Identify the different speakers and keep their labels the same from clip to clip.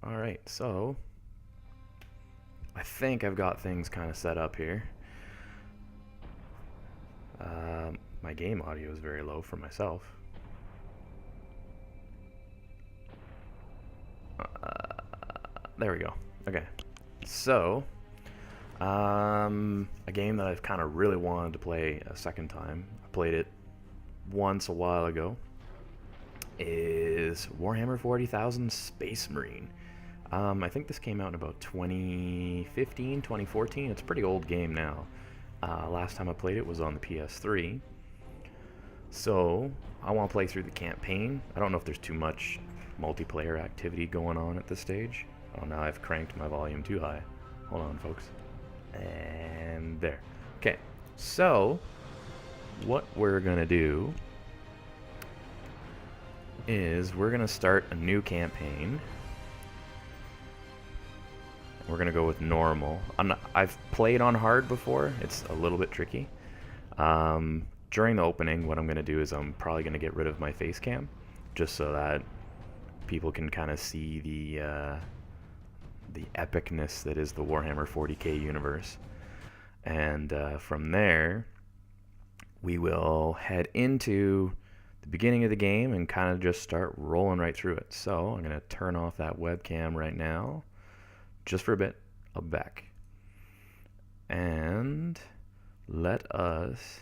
Speaker 1: Alright, so I think I've got things kind of set up here. My game audio is very low for myself. There we go. Okay. So, a game that I've kind of really wanted to play a second time, I played it once a while ago, is Warhammer 40,000 Space Marine. I think this came out in about 2015, 2014. It's a pretty old game now. Last time I played it was on the PS3. So, I want to play through the campaign. I don't know if there's too much multiplayer activity going on at this stage. Oh, now I've cranked my volume too high. Hold on, folks. And there. Okay, so what we're going to do is we're going to start a new campaign. We're going to go with normal. I've played on hard before. It's a little bit tricky. During the opening, what I'm going to do is I'm probably going to get rid of my face cam, just so that people can kind of see the epicness that is the Warhammer 40K universe. And from there, we will head into the beginning of the game and kind of just start rolling right through it. So I'm going to turn off that webcam right now, just for a bit. I'll be back. And let us...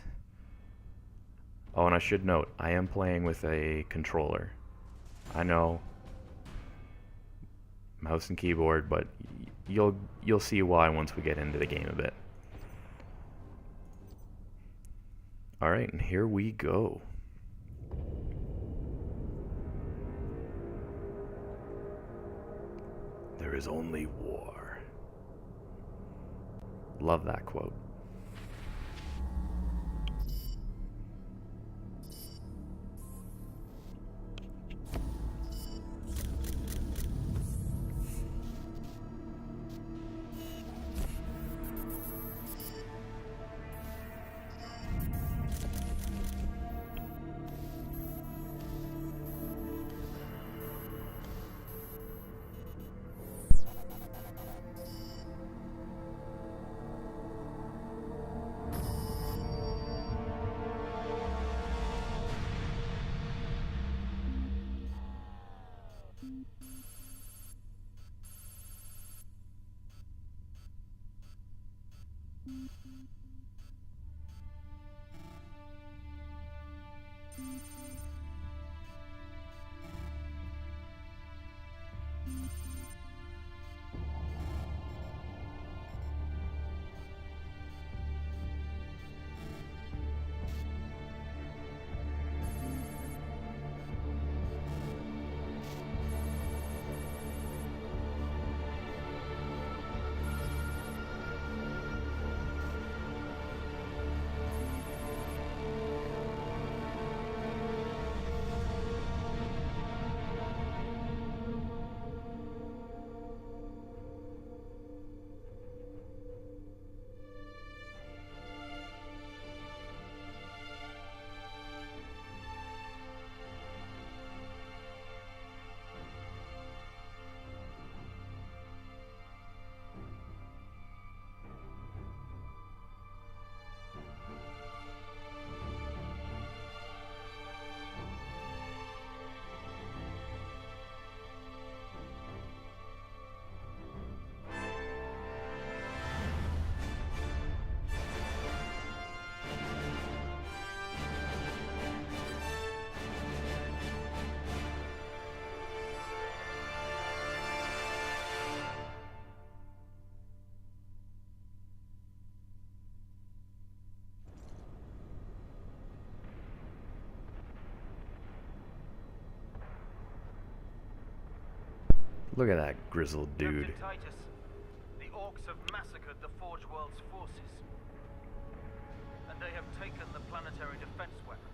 Speaker 1: Oh, and I should note, I am playing with a controller. I know, mouse and keyboard, but you'll see why once we get into the game a bit. All right, and here we go. There is only war. Love that quote. Look at that grizzled dude.
Speaker 2: Titus, the orcs have massacred the Forge World's forces, and they have taken the planetary defense weapons.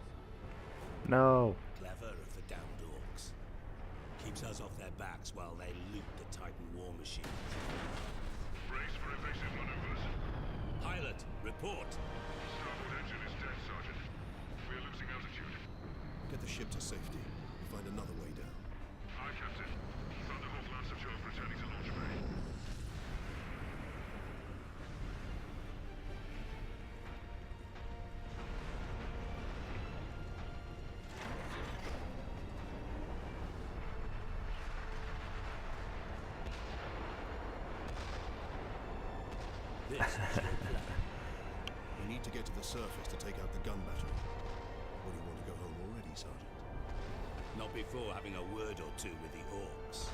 Speaker 1: No.
Speaker 3: Clever of the damned orcs. Keeps us off their backs while they loot the Titan war machines.
Speaker 4: Brace for evasive maneuvers.
Speaker 3: Pilot, report.
Speaker 4: Starboard engine is dead, Sergeant. We're losing altitude.
Speaker 5: Get the ship to safety. Find another way down.
Speaker 4: Aye, Captain. Thunderhawk Lancer 12 returning.
Speaker 3: This is your plan.
Speaker 5: We need to get to the surface to take out the gun battery. Or do you want to go home already, Sergeant?
Speaker 3: Not before having a word or two with the orcs.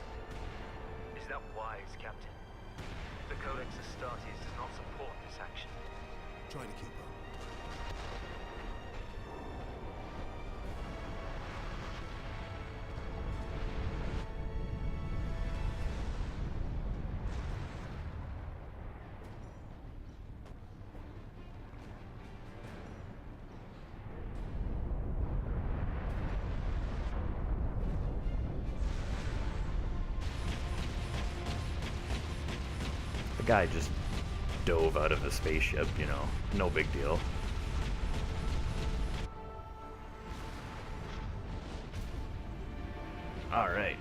Speaker 2: Is that wise, Captain? The Codex Astartes does not support this action.
Speaker 5: Try to keep up.
Speaker 1: The guy just dove out of a spaceship, you know, no big deal. All right.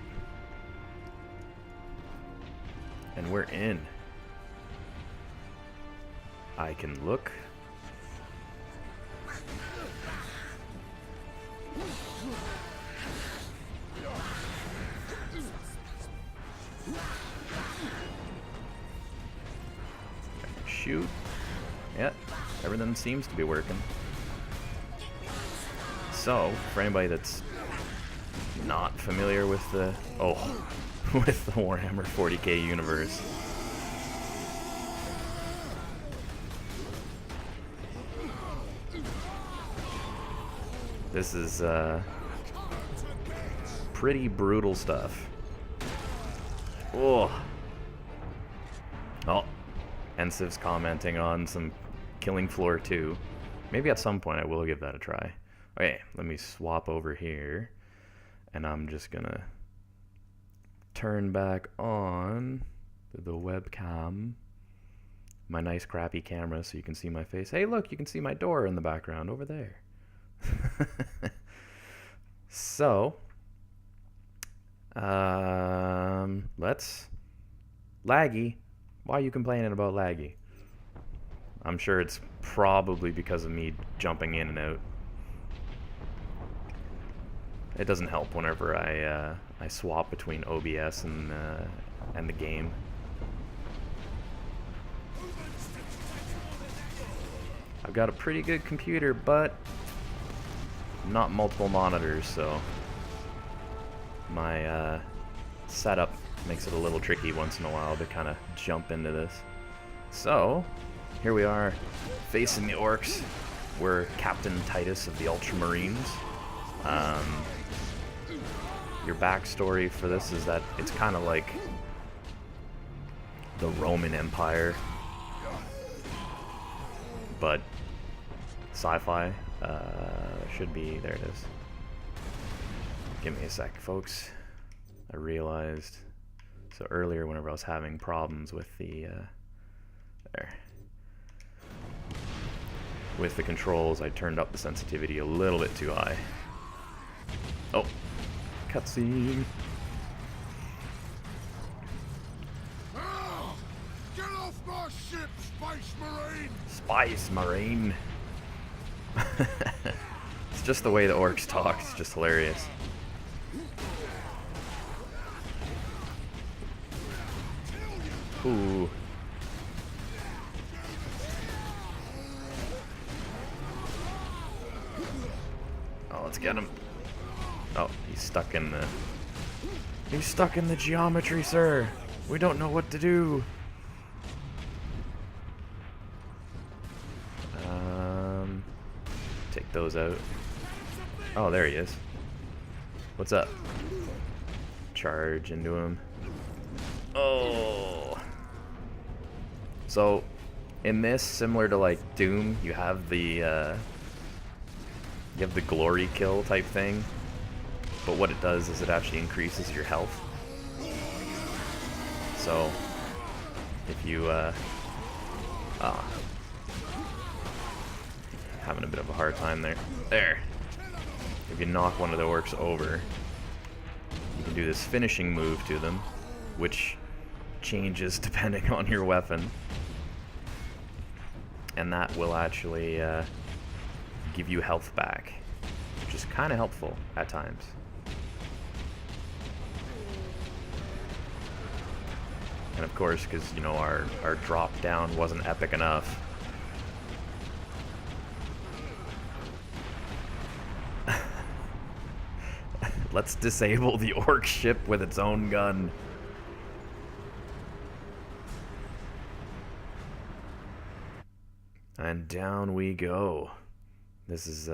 Speaker 1: And we're in. I can look. Shoot. Yep, everything seems to be working. So, for anybody that's not familiar with the with the Warhammer 40K universe, this is pretty brutal stuff. Oh. Ensiv's commenting on some Killing Floor 2. Maybe at some point I will give that a try. Okay, let me swap over here. And I'm just gonna turn back on the webcam. My nice crappy camera so you can see my face. Hey look, you can see my door in the background over there. So, let's... Laggy. Why are you complaining about laggy? I'm sure it's probably because of me jumping in and out. It doesn't help whenever I swap between OBS and the game. I've got a pretty good computer, but not multiple monitors, so my setup makes it a little tricky once in a while to kind of jump into this. So, here we are, facing the orcs. We're Captain Titus of the Ultramarines. Your backstory for this is that it's kind of like the Roman Empire, but sci-fi. Should be, there it is. Give me a sec, folks. I realized, so earlier whenever I was having problems with the, with the controls, I turned up the sensitivity a little bit too high. Oh, cutscene.
Speaker 5: Get off my ship, Space Marine!
Speaker 1: Spice Marine. It's just the way the orcs talk, it's just hilarious. Ooh. Oh, let's get him. Oh, he's stuck in the... He's stuck in the geometry, sir. We don't know what to do. Take those out. Oh, there he is. What's up? Charge into him. Oh. So, in this, similar to like Doom, you have the glory kill type thing. But what it does is it actually increases your health. So, if you having a bit of a hard time there. There. If you knock one of the orcs over, you can do this finishing move to them, which changes depending on your weapon. And that will actually give you health back, which is kind of helpful at times. And of course, because, you know, our drop down wasn't epic enough. Let's disable the orc ship with its own gun. And down we go. This is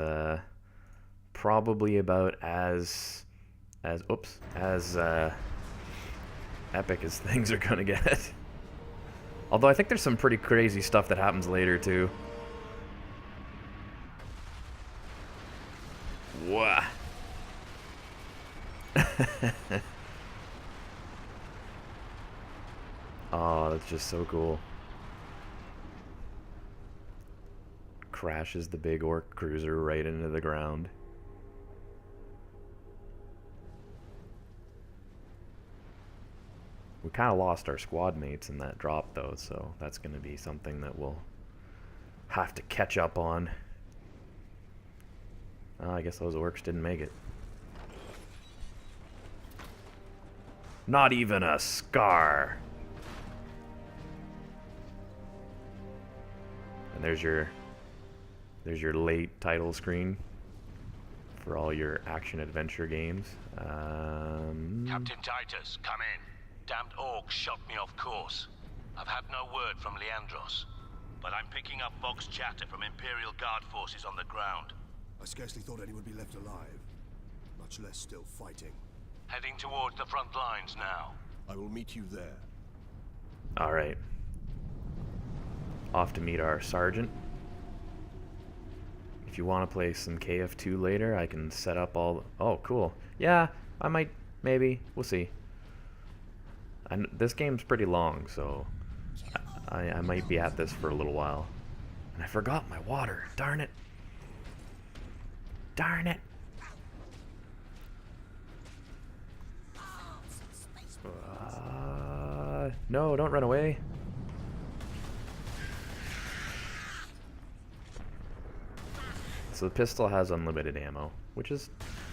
Speaker 1: probably about as epic as things are gonna get. Although I think there's some pretty crazy stuff that happens later too. Wah. Oh, that's just so cool. Crashes the big orc cruiser right into the ground. We kind of lost our squad mates in that drop though, so that's going to be something that we'll have to catch up on. I guess those orcs didn't make it. Not even a scar. And there's your late title screen for all your action adventure games.
Speaker 6: Captain Titus, come in. Damned orcs shot me off course. I've had no word from Leandros, but I'm picking up Vox chatter from Imperial Guard forces on the ground.
Speaker 5: I scarcely thought anyone would be left alive, much less still fighting.
Speaker 6: Heading towards the front lines now.
Speaker 5: I will meet you there.
Speaker 1: Alright. Off to meet our sergeant. If you want to play some KF2 later, I can set up all... Oh, cool. Yeah, I might... Maybe. We'll see. This game's pretty long, so I might be at this for a little while. And I forgot my water. Darn it. Darn it. No, don't run away. So the pistol has unlimited ammo, which is,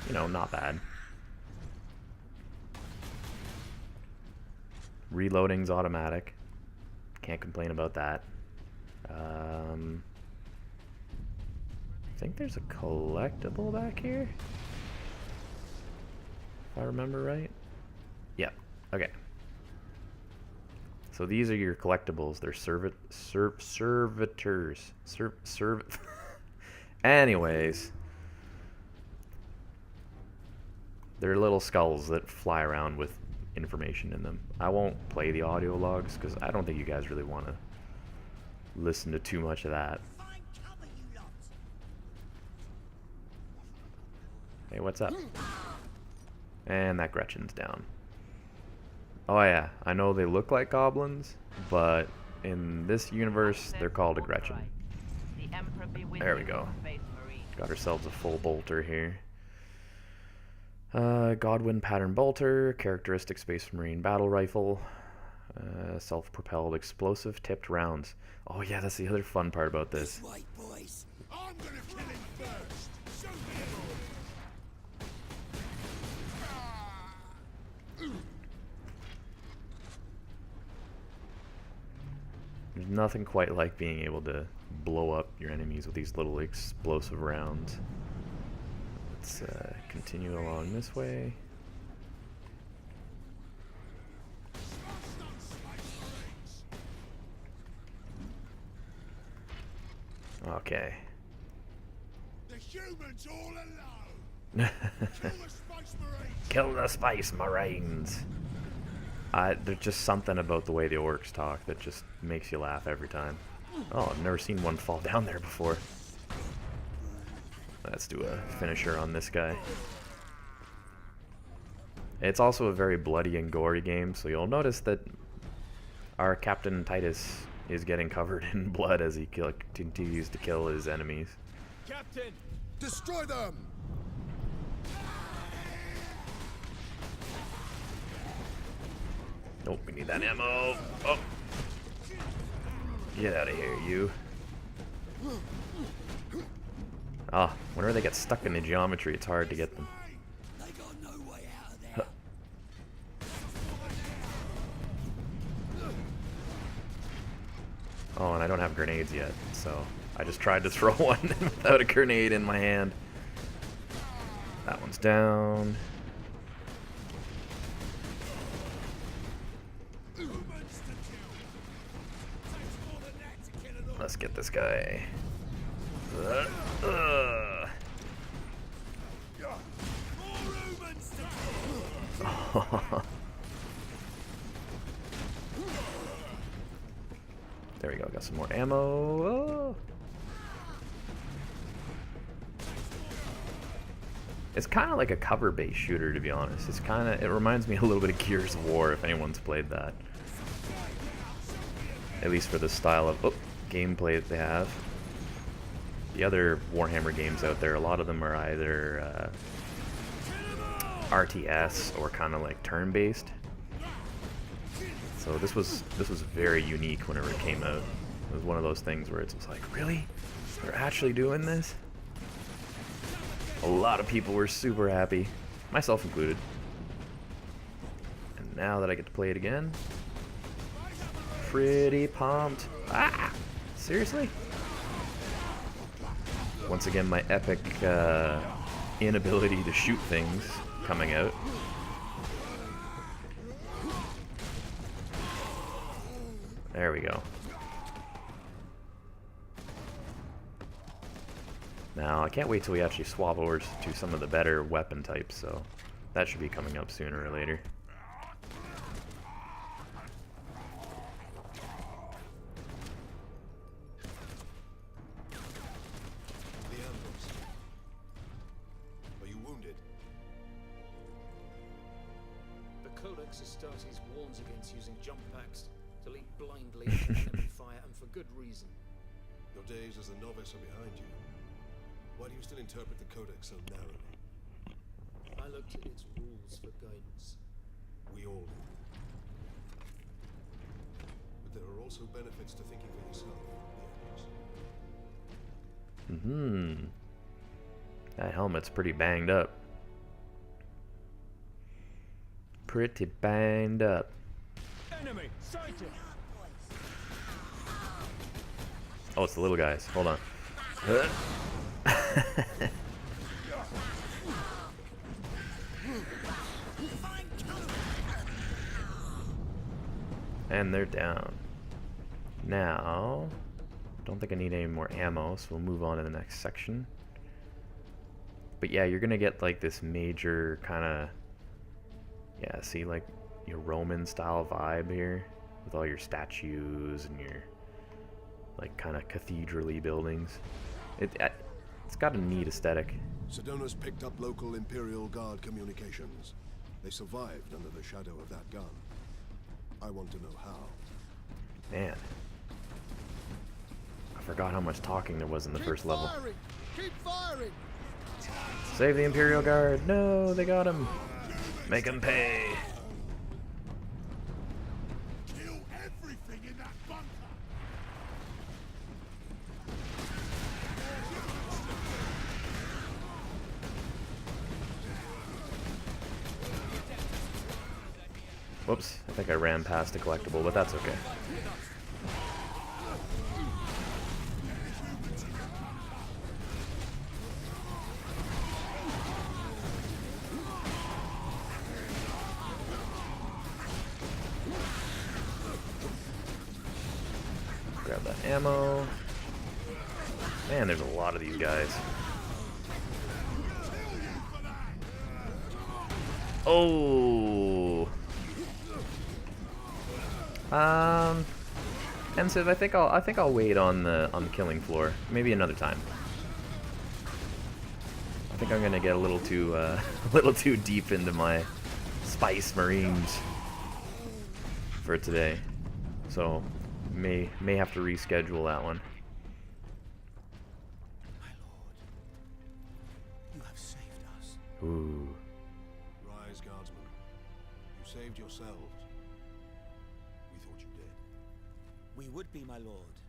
Speaker 1: you know, not bad. Reloading's automatic. Can't complain about that. I think there's a collectible back here, if I remember right. Yep. Okay. So these are your collectibles. They're servitors. Anyways, they're little skulls that fly around with information in them. I won't play the audio logs because I don't think you guys really want to listen to too much of that. Hey, what's up? And that Gretchen's down. Oh yeah, I know they look like goblins, but in this universe they're called a Gretchen. There we go. Got ourselves a full bolter here. Godwin pattern bolter, characteristic Space Marine battle rifle, self-propelled explosive tipped rounds. Oh yeah, that's the other fun part about this.
Speaker 3: Wait, boys.
Speaker 5: I'm gonna kill him first. Show me an order.
Speaker 1: There's nothing quite like being able to blow up your enemies with these little explosive rounds. Let's continue along this way. Okay.
Speaker 5: The humans all alone. Kill the Space Marines.
Speaker 1: Kill the Space Marines! There's just something about the way the orcs talk that just makes you laugh every time. Oh, I've never seen one fall down there before. Let's do a finisher on this guy. It's also a very bloody and gory game, so you'll notice that our Captain Titus is getting covered in blood as he continues to kill his enemies.
Speaker 5: Captain, destroy them.
Speaker 1: Nope, we need that ammo. Oh. Get out of here, you. Ah, whenever they get stuck in the geometry, it's hard to get them.
Speaker 3: They got no way out of there.
Speaker 1: Oh, and I don't have grenades yet, so I just tried to throw one without a grenade in my hand. That one's down. Let's get this guy. There we go, got some more ammo. Oh. It's kind of like a cover-based shooter, to be honest. It reminds me a little bit of Gears of War, if anyone's played that. At least for the style of gameplay that they have. The other Warhammer games out there, a lot of them are either RTS or kind of like turn-based. So this was very unique whenever it came out. It was one of those things where it's like, really? They're actually doing this? A lot of people were super happy, myself included. And now that I get to play it again, pretty pumped. Ah! Seriously? Once again, my epic inability to shoot things coming out. There we go. Now, I can't wait till we actually swap over to some of the better weapon types, so that should be coming up sooner or later.
Speaker 5: Are you wounded?
Speaker 7: The Codex Astartes warns against using jump packs to leap blindly into enemy fire, and for good reason.
Speaker 5: Your days as a novice are behind you. Why do you still interpret the Codex so narrowly?
Speaker 7: I looked at its rules for guidance.
Speaker 5: We all do. But there are also benefits to thinking for yourself.
Speaker 1: Mm-hmm. That helmet's pretty banged up. Pretty banged up.
Speaker 7: Enemy sighted.
Speaker 1: Oh, it's the little guys. Hold on. And they're down. Now, don't think I need any more ammo, so we'll move on to the next section. But yeah, you're gonna get like this major kind of, yeah, see, like your Roman style vibe here with all your statues and your like kind of cathedral-y buildings. It's got a neat aesthetic.
Speaker 5: Sedona's picked up local Imperial Guard communications. They survived under the shadow of that gun. I want to know how.
Speaker 1: Man, I forgot how much talking there was in the first level.
Speaker 5: Keep firing!
Speaker 1: Save the Imperial Guard! No, they got him! Make him pay!
Speaker 5: Kill everything in that bunker!
Speaker 1: Whoops, I think I ran past a collectible, but that's okay. Grab that ammo. Man, there's a lot of these guys. Oh. Ensiv, I think I'll wait on the killing floor. Maybe another time. I think I'm gonna get a little too deep into my Spice Marines for today. So may have to reschedule that one.
Speaker 3: My lord, you have saved us.
Speaker 1: Ooh.
Speaker 5: Rise, guardsmen. You saved yourselves. We thought you did.
Speaker 3: We would be, my lord,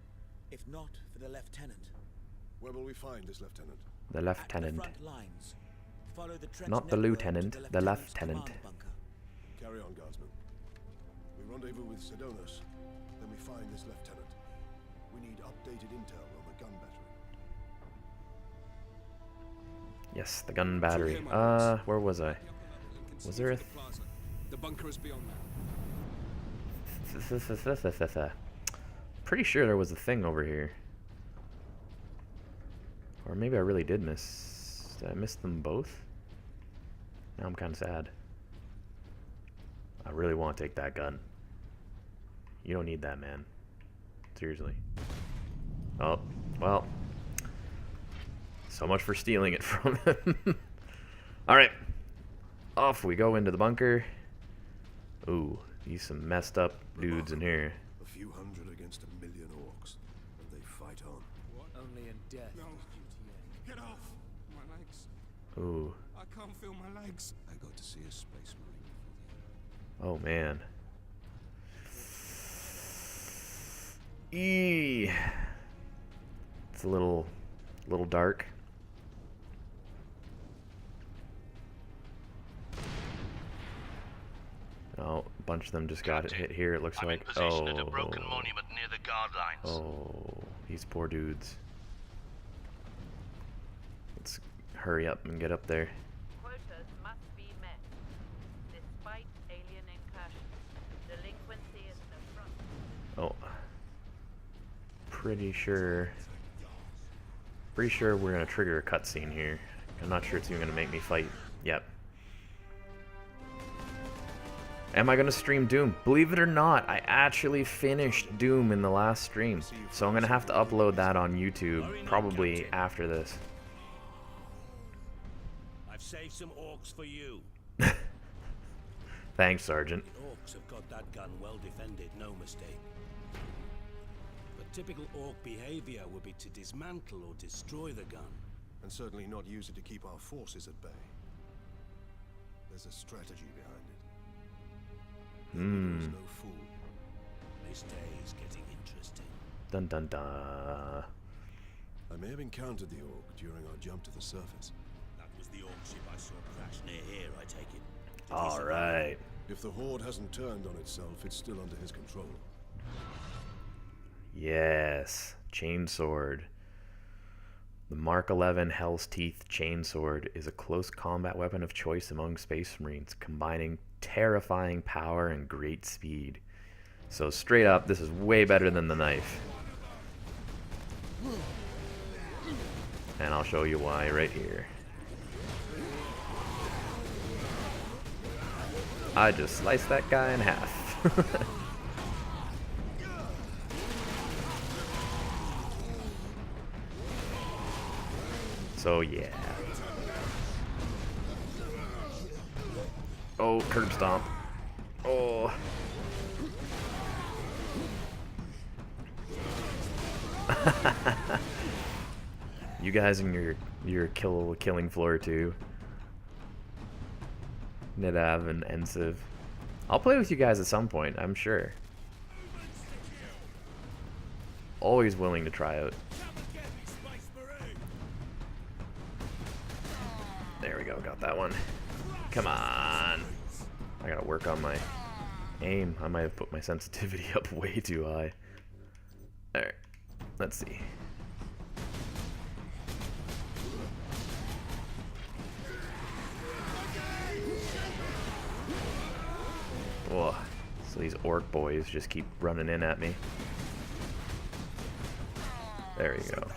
Speaker 3: if not for the lieutenant.
Speaker 5: Where will we find this lieutenant?
Speaker 1: The lieutenant.
Speaker 3: At the front lines. Follow the trench
Speaker 1: Not the
Speaker 3: network
Speaker 1: lieutenant,
Speaker 3: to
Speaker 1: the
Speaker 3: lieutenant's
Speaker 1: lieutenant.
Speaker 3: command bunker.
Speaker 5: Carry on, guardsmen. We rendezvous with Sedonas, then we find this lieutenant. We need updated intel on the gun battery.
Speaker 1: Yes, the gun battery. Where was I? Was there a...
Speaker 8: The bunker is beyond
Speaker 1: that? Pretty sure there was a thing over here. Or maybe I really did miss... Did I miss them both? Now I'm kind of sad. I really want to take that gun. You don't need that, man. Seriously. Oh, well. So much for stealing it from him. Alright. Off we go into the bunker. Ooh, these some messed up dudes in here.
Speaker 5: A few hundred against 1,000,000 orcs, and they fight on.
Speaker 7: Only in death.
Speaker 8: No. Get off! My legs.
Speaker 1: Ooh.
Speaker 8: I can't feel my legs.
Speaker 5: I got to see a space marine.
Speaker 1: Oh man. It's a little dark. Oh, a bunch of them just got hit here, it looks
Speaker 6: I'm
Speaker 1: like.
Speaker 6: in position at a broken monument near the guard lines.
Speaker 1: Oh, these poor dudes. Let's hurry up and get up there.
Speaker 9: Quotas must be met. Despite alien incursions, delinquency is an affront.
Speaker 1: Oh. Pretty sure we're gonna trigger a cutscene here. I'm not sure it's even gonna make me fight. Yep. Am I gonna stream Doom? Believe it or not, I actually finished Doom in the last stream. So I'm gonna have to upload that on YouTube probably after this.
Speaker 3: I've saved some orcs for you.
Speaker 1: Thanks, Sergeant.
Speaker 3: The orcs have got that gun well defended, no mistake. But typical orc behavior would be to dismantle or destroy the gun.
Speaker 5: And certainly not use it to keep our forces at bay. There's a strategy behind it. There's no fool.
Speaker 3: This day is getting interesting.
Speaker 1: Dun dun dun.
Speaker 5: I may have encountered the orc during our jump to the surface.
Speaker 3: That was the orc ship I saw crash near here, I take it. Did he
Speaker 1: All
Speaker 3: survive?
Speaker 1: right.
Speaker 5: If the horde hasn't turned on itself, it's still under his control.
Speaker 1: Yes, chainsword. The Mark 11 Hell's Teeth chainsword is a close combat weapon of choice among Space Marines, combining terrifying power and great speed. So straight up, this is way better than the knife. And I'll show you why right here. I just sliced that guy in half. So yeah. Oh, curb stomp. Oh. You guys in your killing floor too. Nidav and Ensiv. I'll play with you guys at some point, I'm sure. Always willing to try out. There we go, got that one. Come on. I gotta work on my aim. I might have put my sensitivity up way too high. Alright, let's see. Whoa, so these orc boys just keep running in at me. There you go.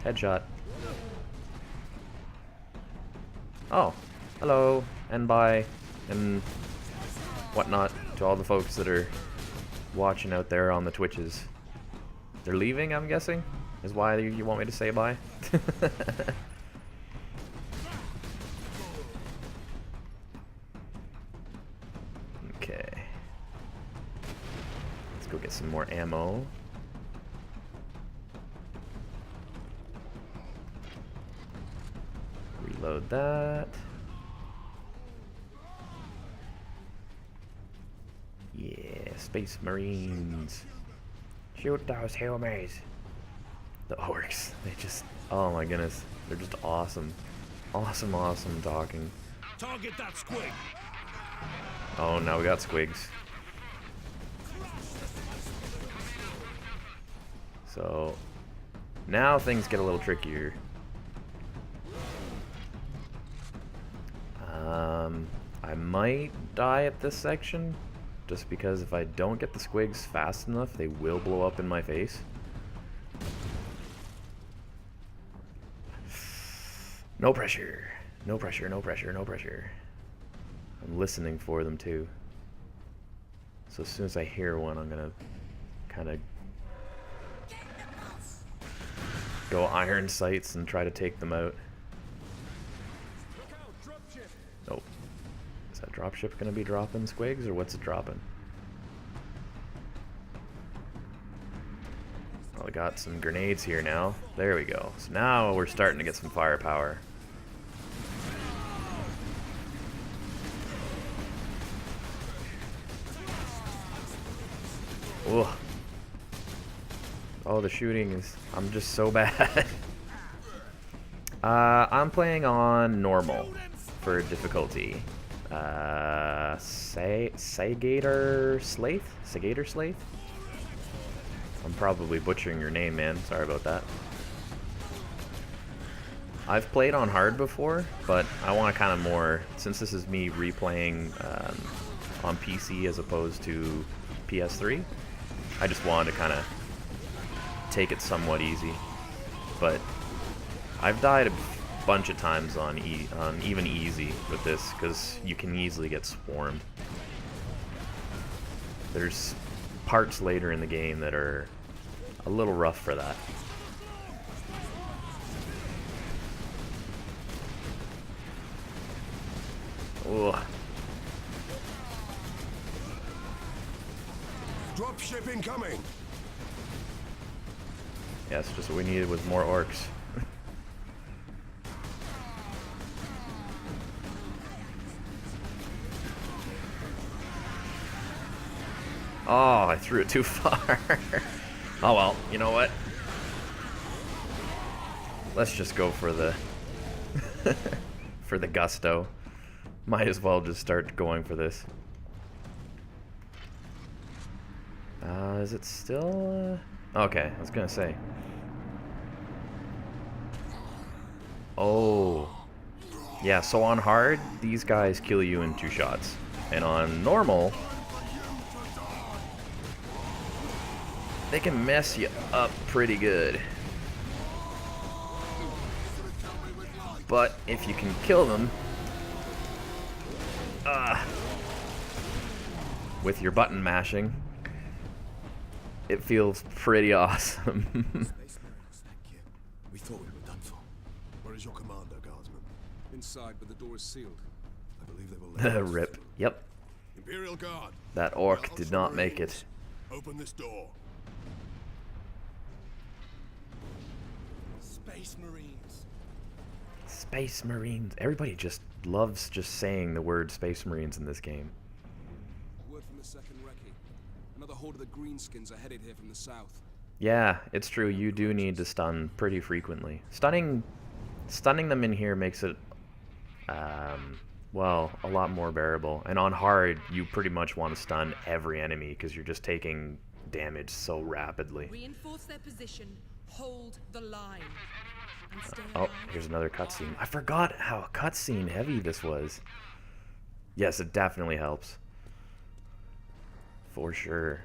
Speaker 1: Headshot. Oh, hello, and bye, and whatnot to all the folks that are watching out there on the Twitches. They're leaving, I'm guessing? Is why you want me to say bye? Okay. Let's go get some more ammo. Reload that. Yeah, Space Marines. Shoot those humans. The orcs, they just, oh my goodness, they're just awesome. Awesome, awesome talking.
Speaker 3: Target that squig!
Speaker 1: Oh, now we got squigs. So now things get a little trickier. I might die at this section, just because if I don't get the squigs fast enough, they will blow up in my face. No pressure. No pressure, no pressure, no pressure. I'm listening for them too. So as soon as I hear one, I'm gonna kind of go iron sights and try to take them out. Nope. Is that dropship gonna be dropping squigs, or what's it dropping? Oh, I got some grenades here now. There we go. So now we're starting to get some firepower. Ugh. Oh, the shooting is... I'm just so bad. I'm playing on normal for difficulty. Sagator Slate? I'm probably butchering your name, man. Sorry about that. I've played on hard before, but I want to kind of more... Since this is me replaying on PC as opposed to PS3, I just wanted to kind of take it somewhat easy. But I've died a bunch of times on even easy with this, because you can easily get swarmed. There's parts later in the game that are a little rough for that. Ugh.
Speaker 5: Dropship incoming.
Speaker 1: Yeah, it's just what we needed was more orcs. Oh, I threw it too far. Oh well, you know what? Let's just go for the for the gusto. Might as well just start going for this. Is it still okay, I was gonna say. Oh. Yeah, so on hard, these guys kill you in 2 shots. And on normal, they can mess you up pretty good. But if you can kill them with your button mashing, it feels pretty awesome.
Speaker 5: We thought we were done for. Where is your commander, guardsman?
Speaker 8: Inside, but the door is sealed.
Speaker 5: I believe they will let us
Speaker 1: Rip.
Speaker 5: through.
Speaker 1: Yep.
Speaker 5: Imperial Guard.
Speaker 1: That orc did not make it.
Speaker 5: Open this door.
Speaker 8: Space Marines.
Speaker 1: Space Marines. Everybody just loves just saying the word Space Marines in this game.
Speaker 8: Word from the second recce. Another horde of the greenskins are headed here from the south.
Speaker 1: Yeah, it's true. You do need to stun pretty frequently. Stunning them in here makes it, well, a lot more bearable. And on hard, you pretty much want to stun every enemy because you're just taking damage so rapidly.
Speaker 10: Reinforce their position. Hold the line. And stay
Speaker 1: Oh,
Speaker 10: alive.
Speaker 1: here's another cutscene. I forgot how cutscene heavy this was. Yes, it definitely helps. For sure.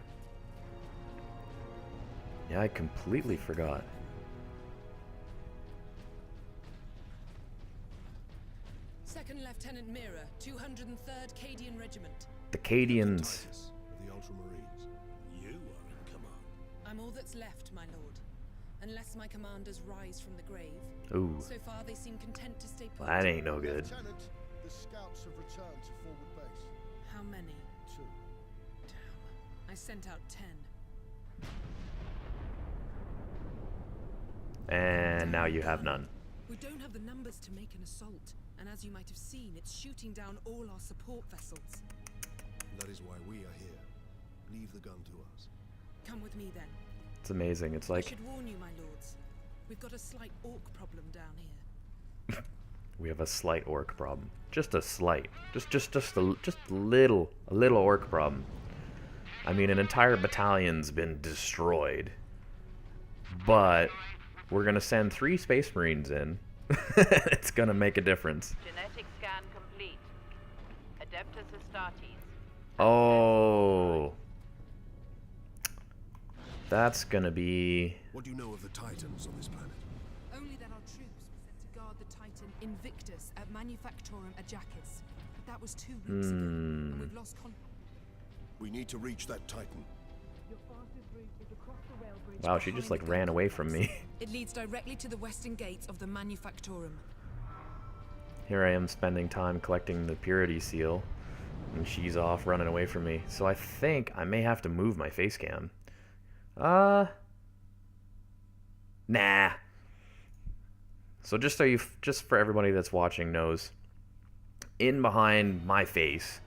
Speaker 1: Yeah, I completely forgot.
Speaker 10: Second Lieutenant Mira, 203rd Cadian Regiment.
Speaker 1: The Cadians.
Speaker 5: Titus of the Ultramarines.
Speaker 3: You are in command.
Speaker 10: I'm all that's left, my lord. Unless my commanders rise from the grave.
Speaker 1: Ooh,
Speaker 10: So far, they seem content to stay put.
Speaker 1: that ain't no good.
Speaker 11: Lieutenant, the scouts have returned to forward base.
Speaker 10: How many?
Speaker 11: 2.
Speaker 10: Damn. I sent out 10.
Speaker 1: And now you have none.
Speaker 10: We don't have the numbers to make an assault. And as you might have seen, it's shooting down all our support vessels.
Speaker 5: That is why we are here. Leave the gun to us.
Speaker 10: Come with me then.
Speaker 1: It's amazing. It's
Speaker 10: I
Speaker 1: like
Speaker 10: should warn you, my lords. We've got a slight orc problem down here.
Speaker 1: we have a slight orc problem. Just a slight. Just a little orc problem. I mean, an entire battalion's been destroyed but we're gonna send 3 Space Marines in. It's gonna make a difference.
Speaker 9: Genetic scan complete. Adeptus Astartes.
Speaker 1: Oh, that's gonna be.
Speaker 5: What do you know of the Titans on this planet?
Speaker 10: Only that our troops were sent to guard the Titan Invictus at Manufactorum Ajacis. But that was 2 weeks ago, and we've lost contact.
Speaker 5: We need to reach that Titan.
Speaker 10: Your fastest route is across the rail bridge.
Speaker 1: Wow, she just like ran away from me.
Speaker 10: It leads directly to the western gates of the Manufactorum.
Speaker 1: Here I am spending time collecting the purity seal, and she's off running away from me. So I think I may have to move my face cam. Nah. So just so just for everybody that's watching knows, in behind my face,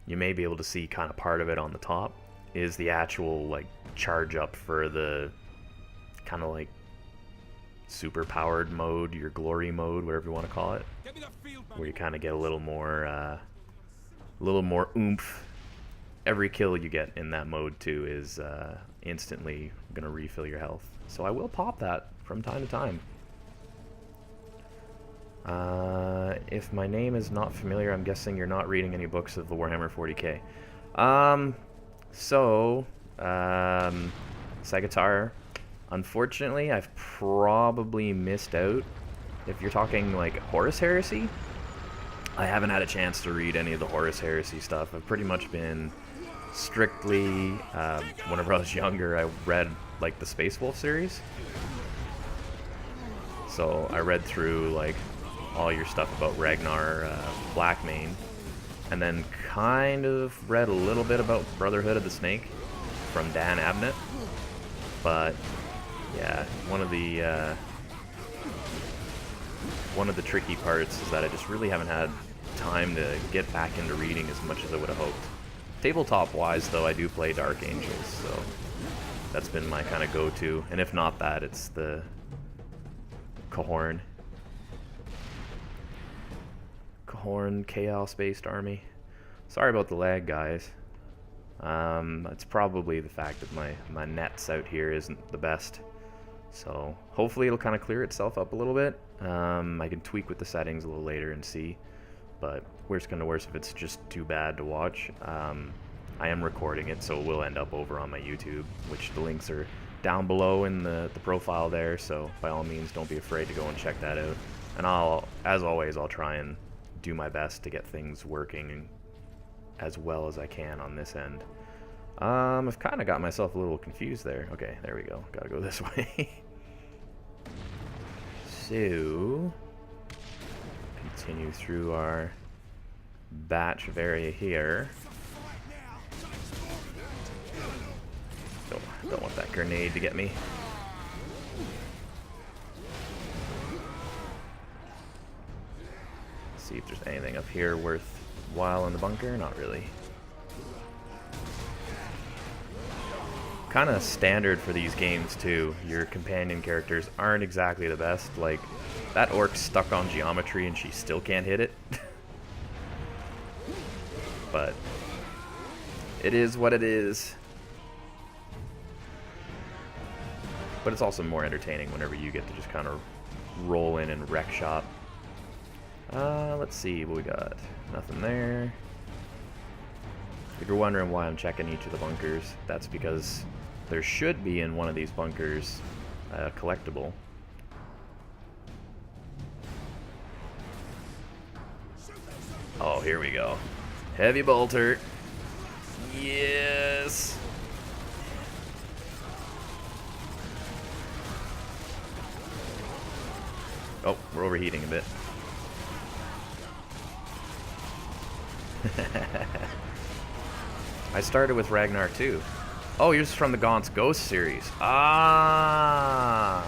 Speaker 1: you may be able to see kind of part of it on the top, is the actual like charge up for the kind of like super powered mode, your glory mode, whatever you want to call it, where you kind of get a little more oomph. Every kill you get in that mode too is instantly gonna refill your health. So I will pop that from time to time. If my name is not familiar, I'm guessing you're not reading any books of the Warhammer 40K. Sagatar, unfortunately, I've probably missed out. If you're talking like Horus Heresy, I haven't had a chance to read any of the Horus Heresy stuff. I've pretty much been strictly, whenever I was younger, I read like the Space Wolf series. So I read through like all your stuff about Ragnar Blackmane, and then kind of read a little bit about Brotherhood of the Snake from Dan Abnett. But yeah, one of the tricky parts is that I just really haven't had time to get back into reading as much as I would have hoped. Tabletop wise though, I do play Dark Angels, so that's been my kind of go-to, and if not that, it's the Cahorn Chaos-based army. Sorry about the lag, guys. It's probably the fact that my nets out here isn't the best. So hopefully it'll kind of clear itself up a little bit. I can tweak with the settings a little later and see. But worst come to worst, if it's just too bad to watch, I am recording it, so it will end up over on my YouTube, which the links are down below in the profile there. So by all means, don't be afraid to go and check that out. And as always, I'll try and do my best to get things working as well as I can on this end. I've kind of got myself a little confused there. Okay, there we go. Gotta go this way. So, continue through our batch of area here. Don't want that grenade to get me. See if there's anything up here worthwhile in the bunker. Not really. Kind of standard for these games too. Your companion characters aren't exactly the best. Like, that orc's stuck on geometry and she still can't hit it. But it is what it is. But it's also more entertaining whenever you get to just kind of roll in and wreck shop. Let's see what we got. Nothing there. If you're wondering why I'm checking each of the bunkers, that's because there should be in one of these bunkers a collectible. Oh, here we go. Heavy bolter. Yes. Oh, we're overheating a bit. I started with Ragnar too. Oh, you're just from the Gaunt's Ghost series. Ah.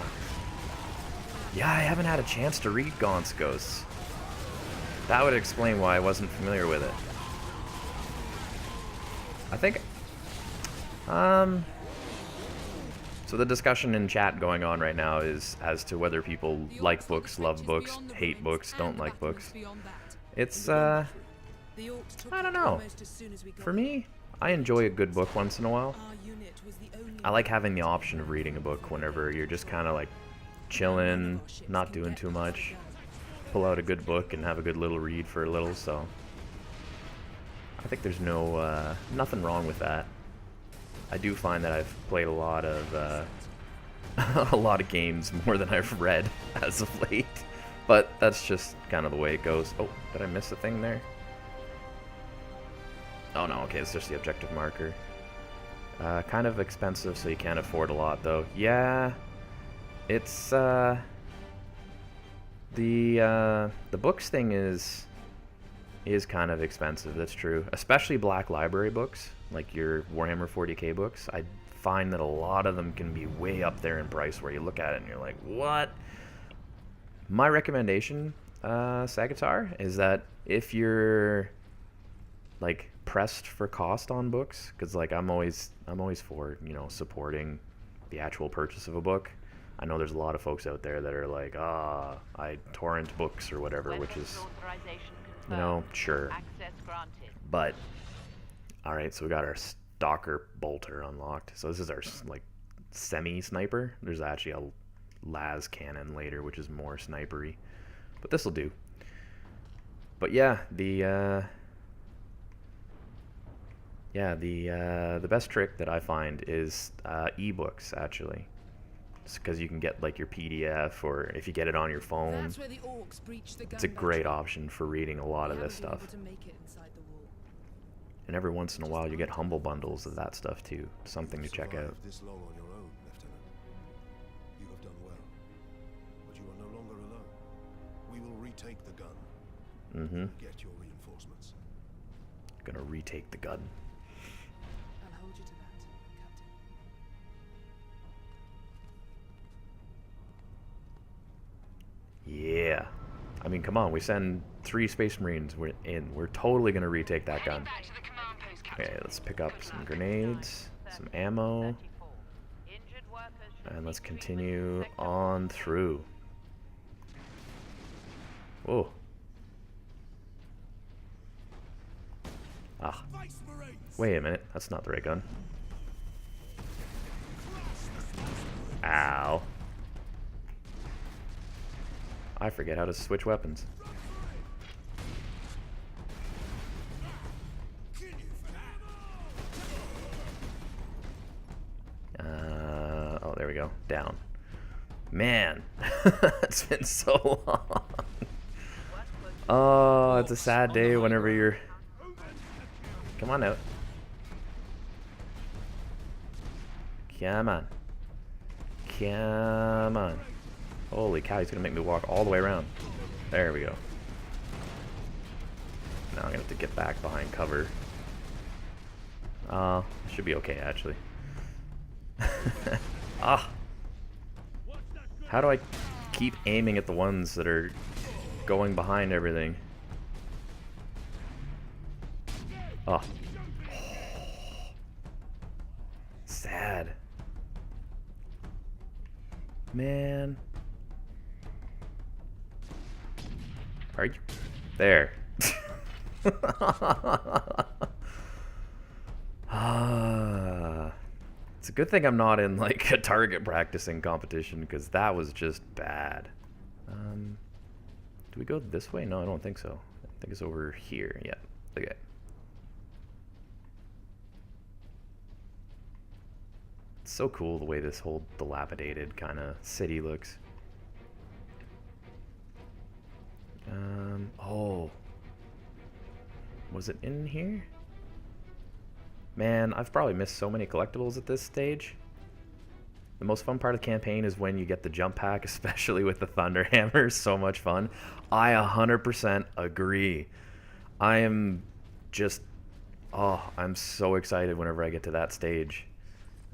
Speaker 1: Yeah, I haven't had a chance to read Gaunt's Ghosts. That would explain why I wasn't familiar with it. I think... So the discussion in chat going on right now is as to whether people like books, love books, hate books, don't like books. It's, I don't know. For me, I enjoy a good book once in a while. I like having the option of reading a book whenever you're just kind of like chilling, not doing too much. Pull out a good book and have a good little read for a little, so I think there's nothing wrong with that. I do find that I've played a lot of a lot of games more than I've read as of late, but that's just kind of the way it goes. Oh, did I miss a thing there? Oh no, okay, it's just the objective marker. Kind of expensive, so you can't afford a lot, though. Yeah, it's the books thing is kind of expensive. That's true, especially Black Library books, like your Warhammer 40K books. I find that a lot of them can be way up there in price, where you look at it and you're like, what? My recommendation, Sagatar, is that if you're like pressed for cost on books, because like I'm always for, you know, supporting the actual purchase of a book. I know there's a lot of folks out there that are like, I torrent books or whatever, which is, you know, sure. But all right, so we got our Stalker Bolter unlocked. So this is our like semi-sniper. There's actually a las cannon later, which is more snipery, but this will do. But yeah, the best trick that I find is ebooks, actually. Because you can get like your PDF, or if you get it on your phone, it's a great option for reading a lot of this stuff. And every once in a while you get humble bundles of that stuff too. Something to check out.
Speaker 5: This long on your own, Lieutenant. You have done well, but you are no longer alone. We will retake the gun.
Speaker 1: Mm-hmm.
Speaker 5: Get your reinforcements.
Speaker 1: Gonna retake the gun.
Speaker 10: I'll hold you to that, Captain.
Speaker 1: Yeah. I mean, come on, we send 3 Space Marines. We're totally gonna retake that gun. Okay, let's pick up some grenades, some ammo, and let's continue on through. Whoa. Ah. Wait a minute, that's not the right gun. Ow. I forget how to switch weapons. Oh, there we go. Down. Man, it's been so long. Oh, it's a sad day whenever you're... Come on out. Come on. Come on. Holy cow, he's gonna make me walk all the way around. There we go. Now I'm gonna have to get back behind cover. Should be okay, actually. Ah! How do I keep aiming at the ones that are going behind everything? Oh. Sad. Man. Are you? There. It's a good thing I'm not in like a target practicing competition, because that was just bad. Do we go this way? No, I don't think so. I think it's over here. Yeah. Okay. It's so cool the way this whole dilapidated kind of city looks. Oh. Was it in here? Man, I've probably missed so many collectibles at this stage. The most fun part of the campaign is when you get the jump pack, especially with the Thunder Hammer. So much fun. I 100% agree. I am just... Oh, I'm so excited whenever I get to that stage.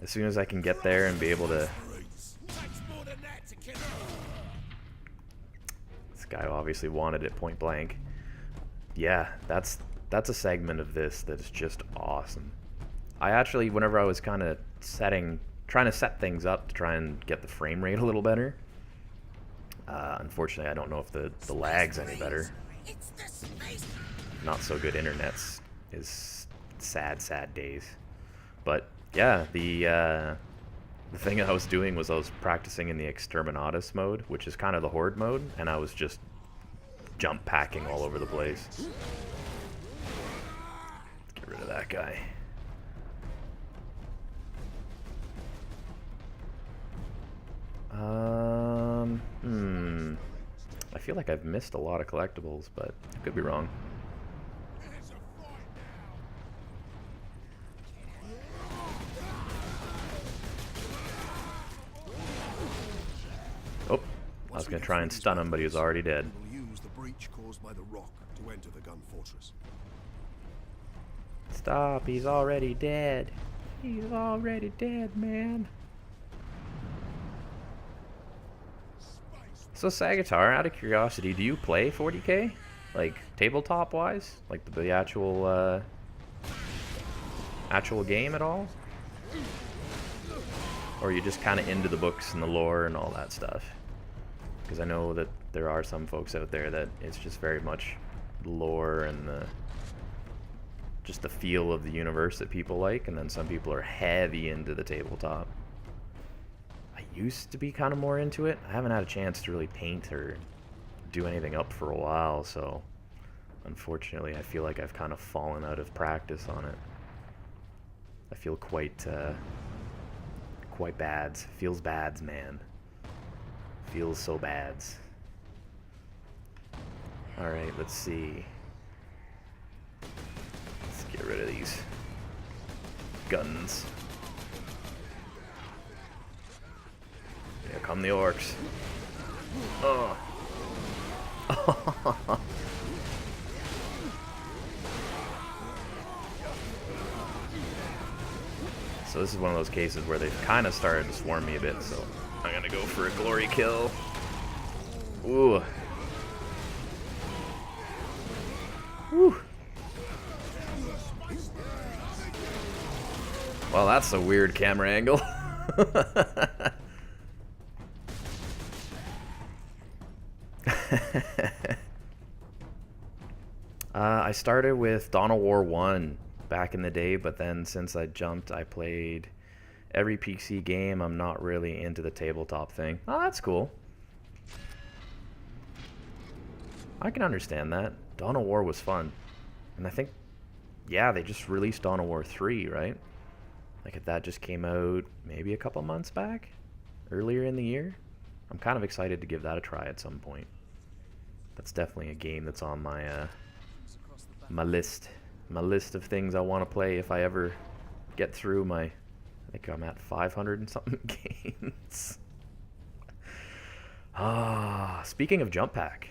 Speaker 1: As soon as I can get there and be able to... This guy obviously wanted it point blank. Yeah, that's a segment of this that's just awesome. I actually, whenever I was kind of trying to set things up to try and get the frame rate a little better, unfortunately I don't know if the lag's any better. Not so good internet is sad, sad days. But yeah, the thing I was doing was I was practicing in the Exterminatus mode, which is kind of the Horde mode, and I was just jump packing all over the place. Let's get rid of that guy. I feel like I've missed a lot of collectibles, but I could be wrong. Oh, I was gonna try and stun him, but he was already dead.
Speaker 5: We'll use the breach caused by the rock to enter the gun fortress.
Speaker 1: Stop, he's already dead. He's already dead, man. So Sagatar, out of curiosity, do you play 40K? Like, tabletop-wise? Like the actual, actual game at all? Or are you just kind of into the books and the lore and all that stuff? Because I know that there are some folks out there that it's just very much lore and just the feel of the universe that people like, and then some people are heavy into the tabletop. I used to be kind of more into it. I haven't had a chance to really paint or do anything up for a while, so unfortunately I feel like I've kind of fallen out of practice on it. I feel quite bad. Feels bads, man. Feels so bads. Alright, let's see. Let's get rid of these guns. Here come the orcs. Oh. So this is one of those cases where they've kind of started to swarm me a bit, so I'm gonna go for a glory kill. Ooh. Woo. Well, that's a weird camera angle. I started with Dawn of War 1 back in the day, but then since I jumped, I played every PC game. I'm not really into the tabletop thing. Oh, that's cool. I can understand that. Dawn of War was fun. And I think, yeah, they just released Dawn of War 3, right? Like, if that just came out maybe a couple months back? Earlier in the year? I'm kind of excited to give that a try at some point. That's definitely a game that's on my my list of things I want to play if I ever get through my, I think I'm at 500 and something games. Ah, speaking of jump pack.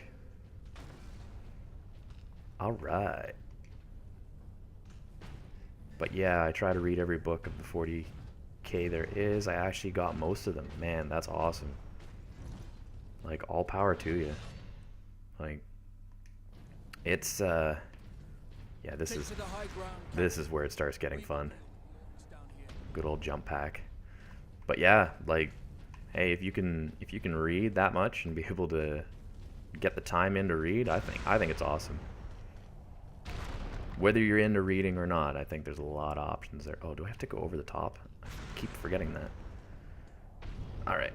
Speaker 1: All right. But yeah, I try to read every book of the 40K there is. I actually got most of them. Man, that's awesome. Like, all power to you. Like, it's yeah, this is where it starts getting fun. Good old jump pack. But yeah, like, hey, if you can read that much and be able to get the time in to read, I think it's awesome. Whether you're into reading or not, I think there's a lot of options there. Oh, do I have to go over the top? I keep forgetting that. All right.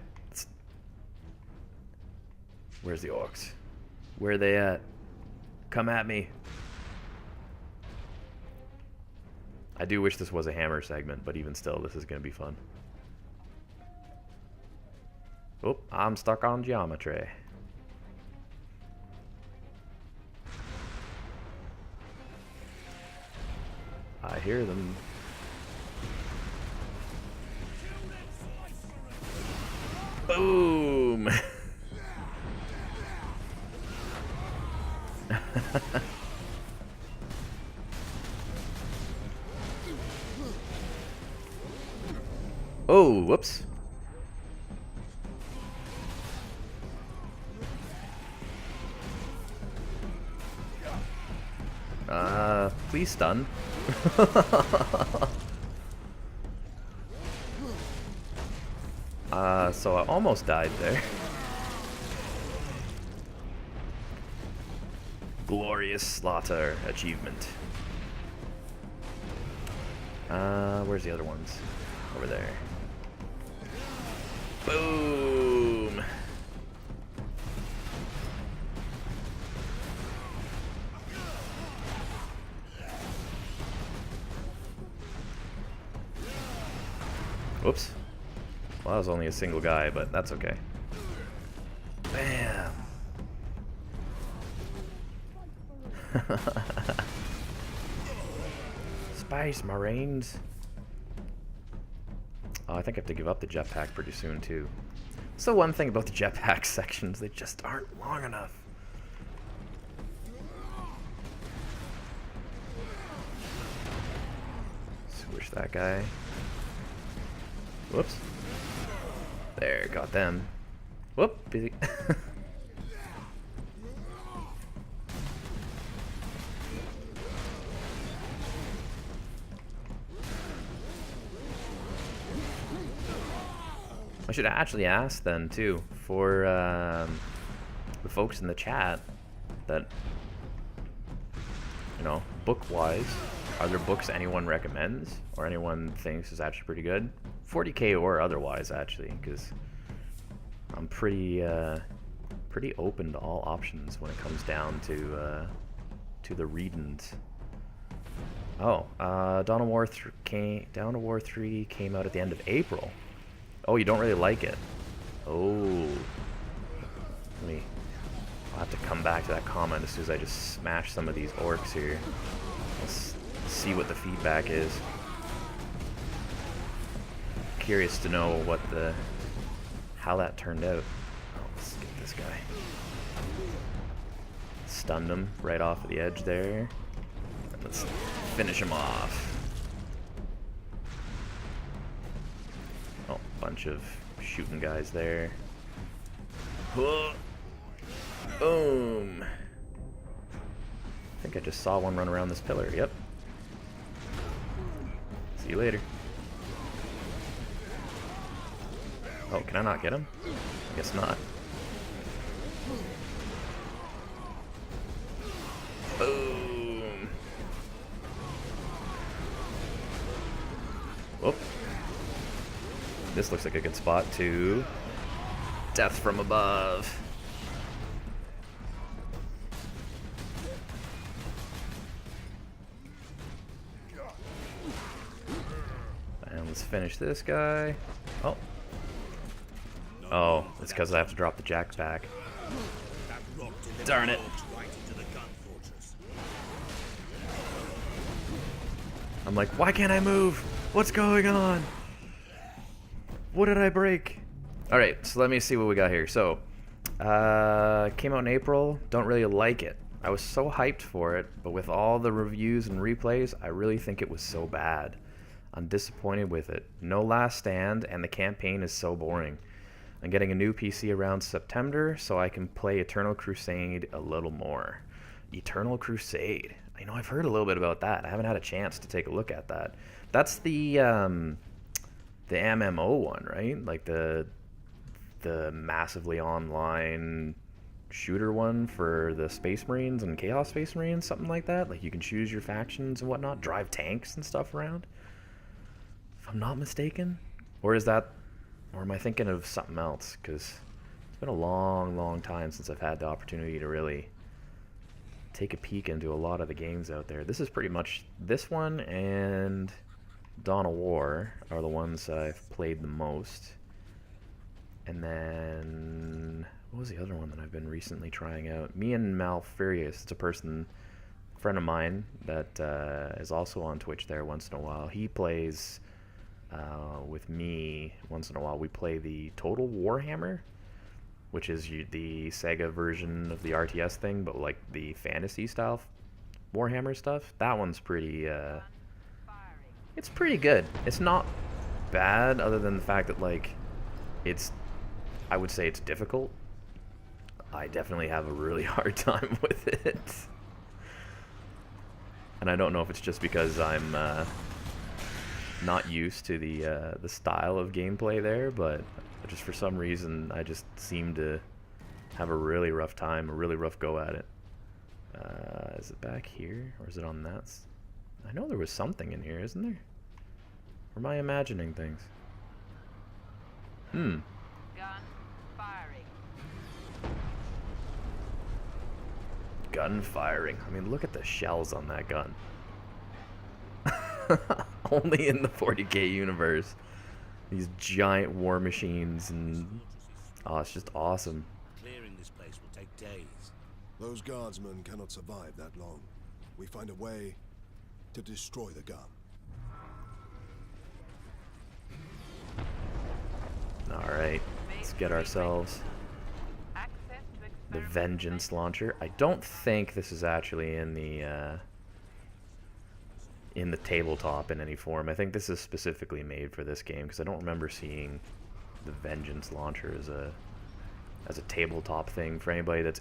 Speaker 1: Where's the orcs? Where are they at? Come at me. I do wish this was a hammer segment, but even still, this is going to be fun. Oh, I'm stuck on geometry. I hear them. Boom! Oh, whoops. Please stun. So I almost died there. Glorious slaughter achievement. Where's the other ones? Over there. Boom! Whoops. Well, that was only a single guy, but that's okay. Bam! Space Marines! Oh, I think I have to give up the jetpack pretty soon, too. So one thing about the jetpack sections, they just aren't long enough. Swish that guy. Whoops. There, got them. Whoop, busy. I should actually ask then too for the folks in the chat that, you know, book-wise, are there books anyone recommends or anyone thinks is actually pretty good, 40K or otherwise, actually, because I'm pretty open to all options when it comes down to the readings. Oh, Dawn of War 3 came out at the end of April. Oh, you don't really like it? Oh. I'll have to come back to that comment as soon as I just smash some of these orcs here. Let's see what the feedback is. Curious to know how that turned out. Oh, let's get this guy. Stunned him right off of the edge there. And let's finish him off. Oh, bunch of shooting guys there. Boom! I think I just saw one run around this pillar. Yep. See you later. Oh, can I not get him? Guess not. Boom! Whoop. This looks like a good spot to death from above. And let's finish this guy. Oh. Oh, it's because I have to drop the jack back. Darn it. I'm like, why can't I move? What's going on? What did I break? Alright, so let me see what we got here. So, came out in April. Don't really like it. I was so hyped for it, but with all the reviews and replays, I really think it was so bad. I'm disappointed with it. No last stand, and the campaign is so boring. I'm getting a new PC around September, so I can play Eternal Crusade a little more. Eternal Crusade. I know I've heard a little bit about that. I haven't had a chance to take a look at that. That's the MMO one, right? Like the massively online shooter one for the Space Marines and Chaos Space Marines, something like that. Like you can choose your factions and whatnot, drive tanks and stuff around. If I'm not mistaken, or am I thinking of something else? Because it's been a long time since I've had the opportunity to really take a peek into a lot of the games out there. This is pretty much this one and Dawn of War are the ones I've played the most. And then what was the other one that I've been recently trying out? Me and MAAARRIEEEEEN. It's a friend of mine that is also on Twitch there once in a while. He plays with me once in a while. We play the Total Warhammer, which is the Sega version of the RTS thing, but like the fantasy style Warhammer stuff. That one's pretty it's pretty good. It's not bad, other than the fact that like I would say it's difficult. I definitely have a really hard time with it. And I don't know if it's just because I'm not used to the style of gameplay there, but just for some reason I just seem to have a really rough time, a really rough go at it. Is it back here, or is it on that? I know there was something in here, isn't there? Or am I imagining things?
Speaker 9: Gun firing.
Speaker 1: Gun firing. I mean, look at the shells on that gun. Only in the 40K universe. These giant war machines and... Oh, it's just awesome.
Speaker 3: Clearing this place will take days.
Speaker 5: Those guardsmen cannot survive that long. We find a way to destroy the gun.
Speaker 1: Alright, let's get ourselves the Vengeance Launcher. I don't think this is actually in the tabletop in any form. I think this is specifically made for this game, because I don't remember seeing the Vengeance Launcher as a tabletop thing for anybody that's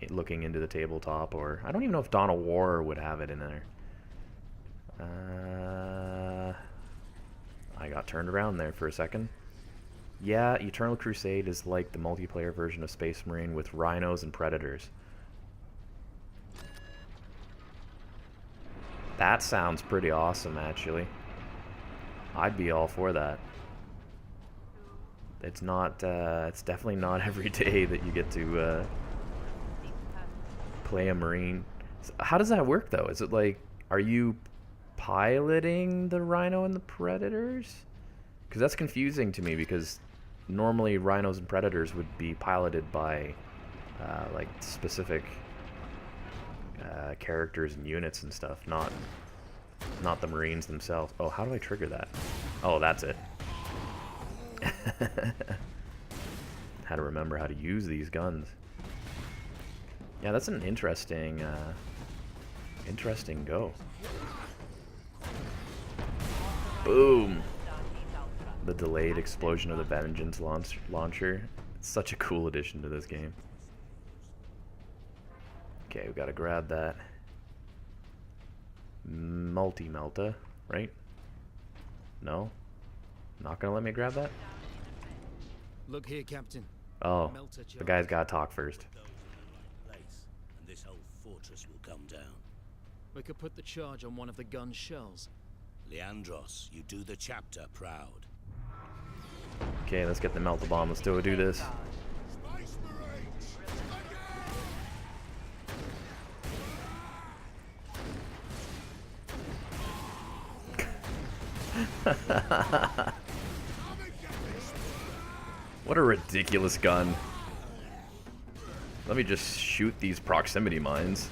Speaker 1: looking into the tabletop, or I don't even know if Dawn of War would have it in there. I got turned around there for a second. Yeah, Eternal Crusade is like the multiplayer version of Space Marine with rhinos and predators. That sounds pretty awesome, actually. I'd be all for that. It's not, it's definitely not every day that you get to play a Marine. How does that work, though? Is it like, are you piloting the rhino and the predators? Because that's confusing to me, because normally rhinos and predators would be piloted by like specific characters and units and stuff, not the Marines themselves. Oh, how do I trigger that? Oh, that's it. How to remember how to use these guns. Yeah, that's an interesting go. Boom. The delayed explosion of the Vengeance launcher. It's such a cool addition to this game. Okay, we gotta grab that multi-melta, right? No? Not gonna let me grab that?
Speaker 7: Look here, Captain.
Speaker 1: Oh, the guy's gotta talk first.
Speaker 3: And this whole fortress will come down.
Speaker 7: We could put the charge on one of the gun's shells.
Speaker 3: Leandros, you do the chapter proud.
Speaker 1: Okay, let's get the melt the bomb. Let's do this. What a ridiculous gun. Let me just shoot these proximity mines.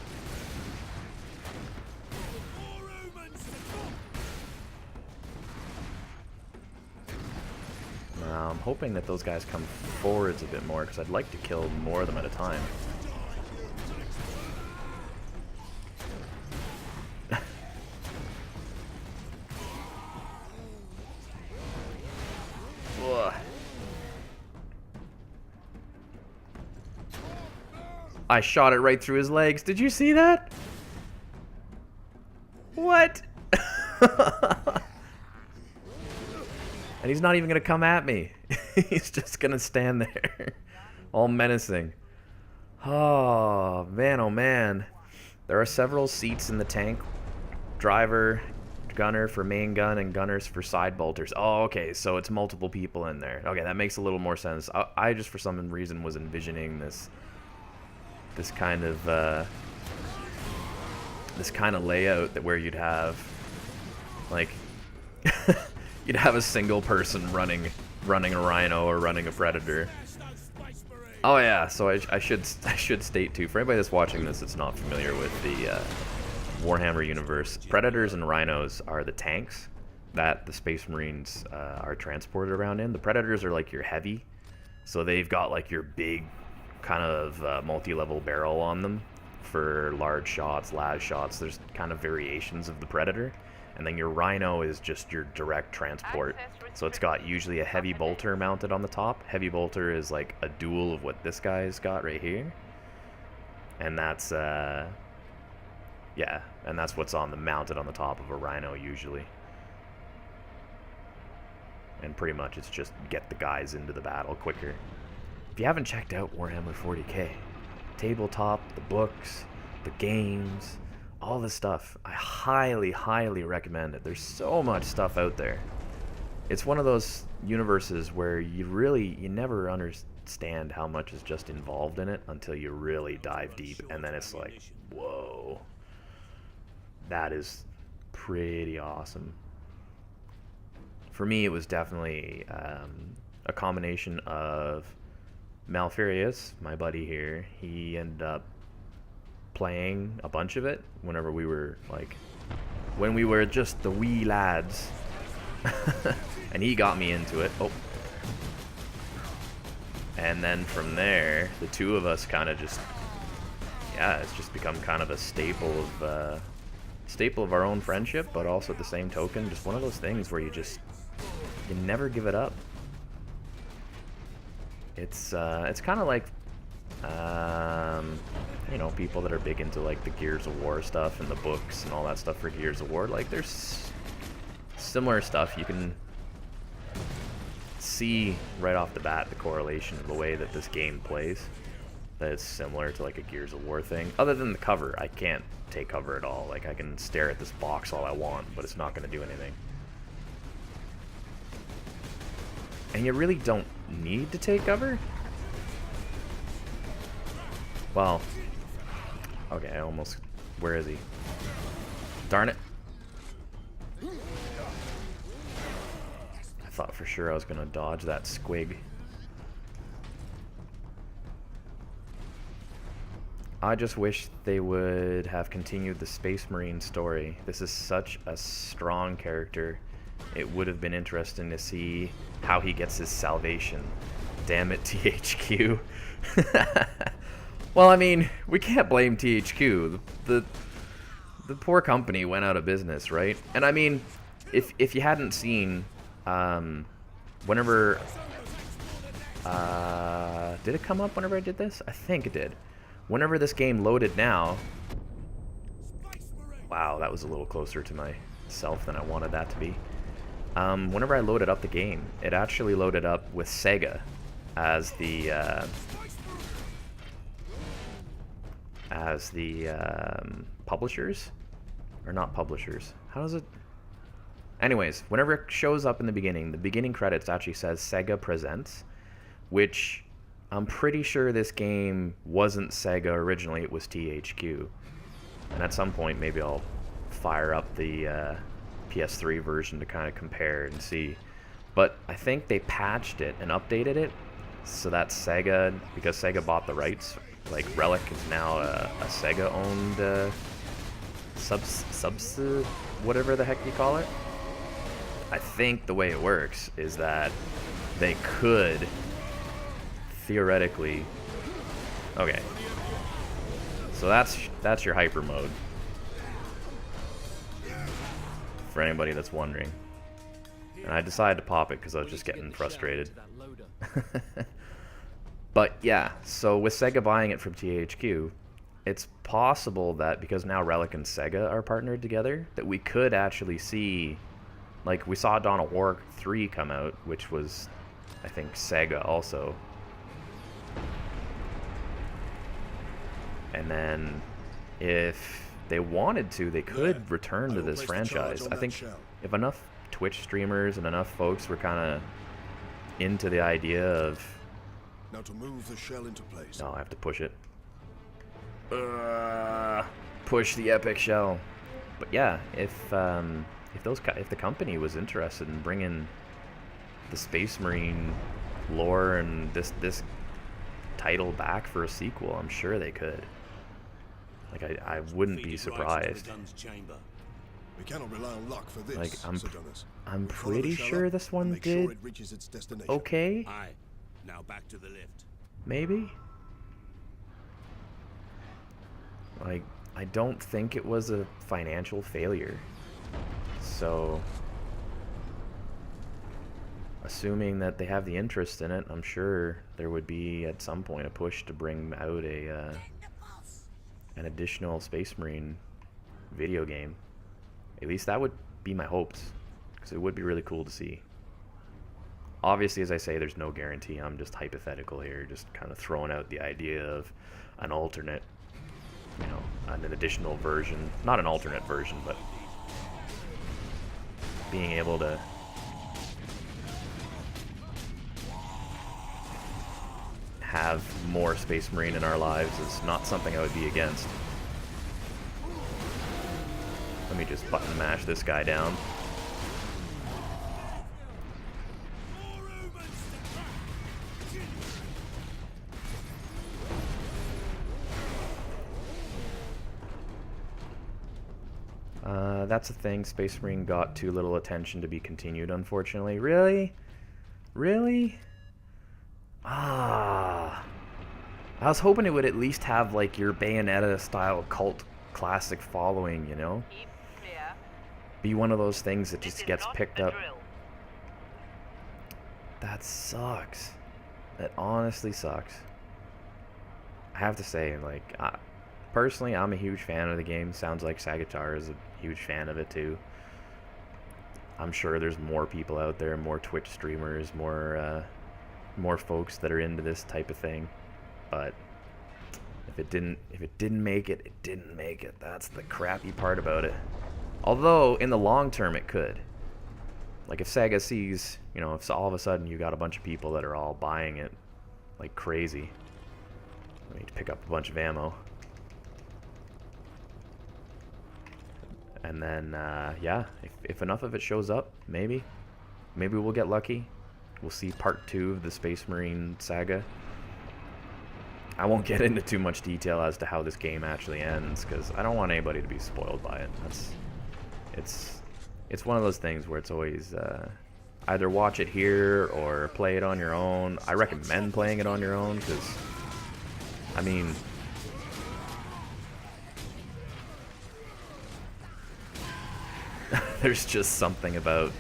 Speaker 1: I'm hoping that those guys come forwards a bit more, because I'd like to kill more of them at a time. I shot it right through his legs. Did you see that? What? And he's not even going to come at me. He's just going to stand there. All menacing. Oh, man. There are several seats in the tank. Driver, gunner for main gun, and gunners for side bolters. Oh, okay, so it's multiple people in there. Okay, that makes a little more sense. I just, for some reason, was envisioning this kind of layout that where you'd have, like... You'd have a single person running a rhino or running a predator. Oh yeah, so I should state too, for anybody that's watching this that's not familiar with the Warhammer universe, predators and rhinos are the tanks that the Space Marines are transported around in. The predators are like your heavy, so they've got like your big kind of multi-level barrel on them for large shots, las shots. There's kind of variations of the predator. And then your rhino is just your direct transport. So it's got usually a heavy bolter mounted on the top. Heavy bolter is like a dual of what this guy's got right here. And that's, yeah, and that's what's mounted on the top of a rhino usually. And pretty much it's just get the guys into the battle quicker. If you haven't checked out Warhammer 40K, tabletop, the books, the games, all this stuff, I highly recommend it. There's so much stuff out there. it's one of those universes where you never understand how much is just involved in it until you really dive deep, and then it's like, whoa, that is pretty awesome. For me, it was definitely a combination of Malfurious, my buddy here. He ended up playing a bunch of it whenever we were like, when we were just the wee lads. And he got me into it. Oh. And then from there, the two of us kind of just, yeah, it's just become kind of a staple of our own friendship, but also at the same token, just one of those things where you never give it up. It's kind of like, you know, people that are big into like the Gears of War stuff and the books and all that stuff for Gears of War. Like, there's similar stuff. You can see right off the bat the correlation of the way that this game plays. That it's similar to like a Gears of War thing. Other than the cover, I can't take cover at all. Like, I can stare at this box all I want, but it's not going to do anything. And you really don't need to take cover. Well, okay, I almost... Where is he? Darn it. I thought for sure I was going to dodge that squig. I just wish they would have continued the Space Marine story. This is such a strong character. It would have been interesting to see how he gets his salvation. Damn it, THQ. Well, I mean, we can't blame THQ. The poor company went out of business, right? And I mean, if you hadn't seen, whenever, did it come up whenever I did this? I think it did. Whenever this game loaded now, wow, that was a little closer to myself than I wanted that to be. Whenever I loaded up the game, it actually loaded up with Sega as the publishers, or not publishers. How does it? Anyways, whenever it shows up in the beginning credits actually says Sega Presents, which I'm pretty sure this game wasn't Sega originally, it was THQ. And at some point, maybe I'll fire up the PS3 version to kind of compare and see. But I think they patched it and updated it so that Sega, because Sega bought the rights, like Relic is now a Sega-owned whatever the heck you call it. I think the way it works is that they could theoretically... Okay. So that's your hyper mode. For anybody that's wondering. And I decided to pop it because I was just getting frustrated. But yeah, so with Sega buying it from THQ, it's possible that because now Relic and Sega are partnered together, that we could actually see, like we saw Dawn of War 3 come out, which was, I think, Sega also. And then if they wanted to, they could return to this franchise. I think if enough Twitch streamers and enough folks were kind of into the idea of...
Speaker 5: Now to move the shell into place.
Speaker 1: No, I have to push it. Push the epic shell. But yeah, if the company was interested in bringing the Space Marine lore and this title back for a sequel, I'm sure they could. Like, I wouldn't be surprised.
Speaker 5: We cannot rely on luck for this.
Speaker 1: Like, I'm pretty sure this one did okay.
Speaker 3: Aye. Now back to the lift.
Speaker 1: Maybe. Like, I don't think it was a financial failure. So, assuming that they have the interest in it, I'm sure there would be at some point a push to bring out an additional Space Marine video game. At least that would be my hopes, because it would be really cool to see. Obviously, as I say, there's no guarantee. I'm just hypothetical here, just kind of throwing out the idea of an alternate, you know, an additional version. Not an alternate version, but being able to have more Space Marine in our lives is not something I would be against. Let me just button mash this guy down. That's the thing, Space Marine got too little attention to be continued, unfortunately. Really? Really? Ah. I was hoping it would at least have, like, your Bayonetta-style cult classic following, you know? Be one of those things that just gets picked up. That sucks. That honestly sucks. I have to say, like, personally, I'm a huge fan of the game. Sounds like Sagitar is a huge fan of it too. I'm sure there's more people out there, more Twitch streamers, more folks that are into this type of thing. But if it didn't make it, it didn't make it. That's the crappy part about it. Although in the long term, it could. Like if Sega sees, you know, if all of a sudden you got a bunch of people that are all buying it like crazy. I need to pick up a bunch of ammo. And then, yeah, if enough of it shows up, maybe we'll get lucky. We'll see part 2 of the Space Marine saga. I won't get into too much detail as to how this game actually ends, because I don't want anybody to be spoiled by it. It's one of those things where it's always, either watch it here or play it on your own. I recommend playing it on your own, because, I mean... There's just something about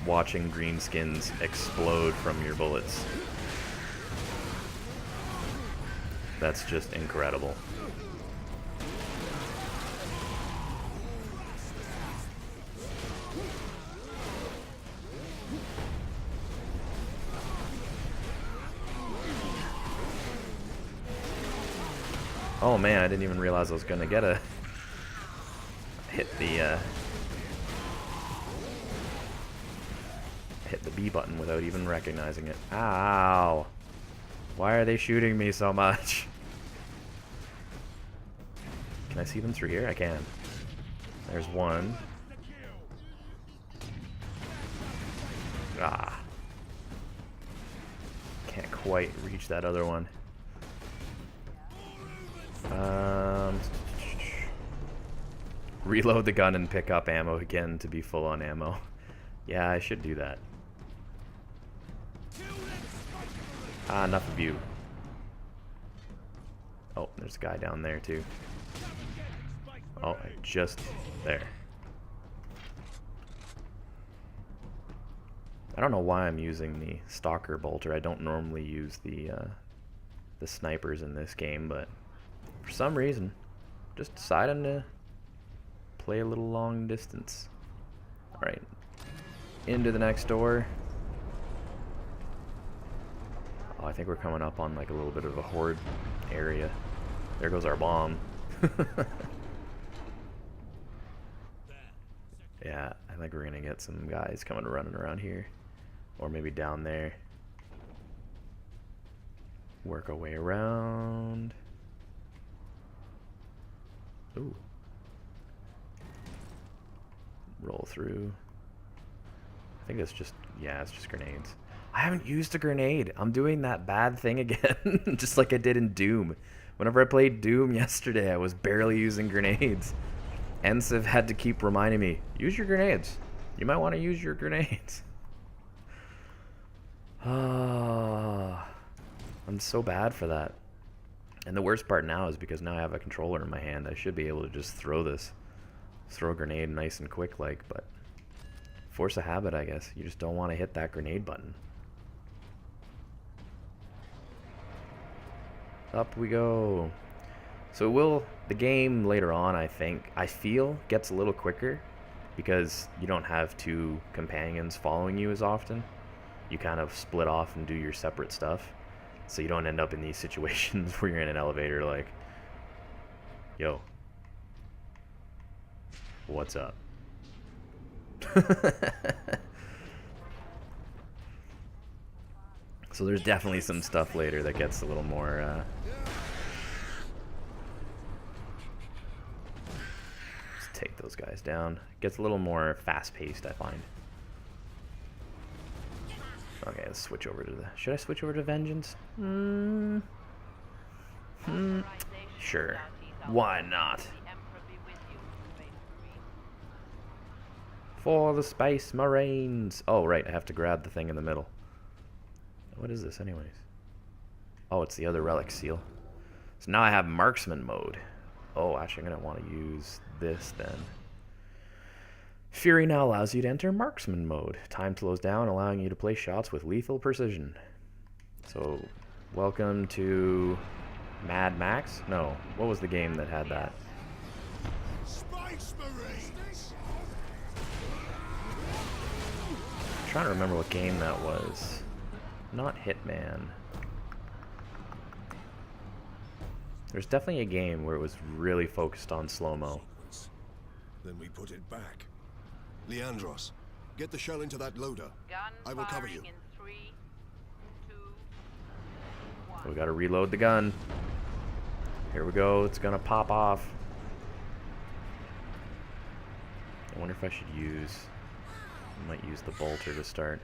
Speaker 1: watching greenskins explode from your bullets. That's just incredible. Oh man, I didn't even realize I was gonna get a... hit the B button without even recognizing it. Ow! Why are they shooting me so much? Can I see them through here? I can. There's one. Ah. Can't quite reach that other one. Reload the gun and pick up ammo again to be full on ammo. Yeah, I should do that. Ah, enough of you. Oh, there's a guy down there too. Oh, just there. I don't know why I'm using the Stalker Bolter. I don't normally use the snipers in this game, but for some reason, just deciding to play a little long distance. Alright, into the next door. Oh, I think we're coming up on like a little bit of a horde area. There goes our bomb. Yeah, I think we're gonna get some guys coming running around here. Or maybe down there. Work our way around. Ooh. Roll through. I think it's just, yeah, it's just grenades. I haven't used a grenade. I'm doing that bad thing again, just like I did in Doom. Whenever I played Doom yesterday, I was barely using grenades. Ensiv had to keep reminding me, use your grenades. You might want to use your grenades. Ah, I'm so bad for that. And the worst part now is because now I have a controller in my hand, I should be able to just throw this. Throw a grenade nice and quick like, but force of habit, I guess. You just don't want to hit that grenade button. Up we go. So the game later on, I feel, gets a little quicker because you don't have two companions following you as often. You kind of split off and do your separate stuff. So you don't end up in these situations where you're in an elevator like, yo, what's up? So So there's definitely some stuff later that gets a little more, let's take those guys down. Gets a little more fast-paced, I find. Okay, let's switch over to the... Should I switch over to Vengeance? Sure. Why not? For the Space Marines! Oh, right, I have to grab the thing in the middle. What is this, anyways? Oh, it's the other relic seal. So now I have marksman mode. Oh, actually, I'm going to want to use this then. Fury now allows you to enter marksman mode. Time slows down, allowing you to place shots with lethal precision. So, welcome to Mad Max? No, what was the game that had that?
Speaker 5: Space Marines!
Speaker 1: I'm trying to remember what game that was. Not Hitman. There's definitely a game where it was really focused on slow-mo.
Speaker 5: Then we put it back. Leandros, get the shell into that loader. I will cover you.
Speaker 9: In 3, 2, 1.
Speaker 1: We gotta reload the gun. Here we go, it's gonna pop off. I wonder if I should use... I might use the bolter to start.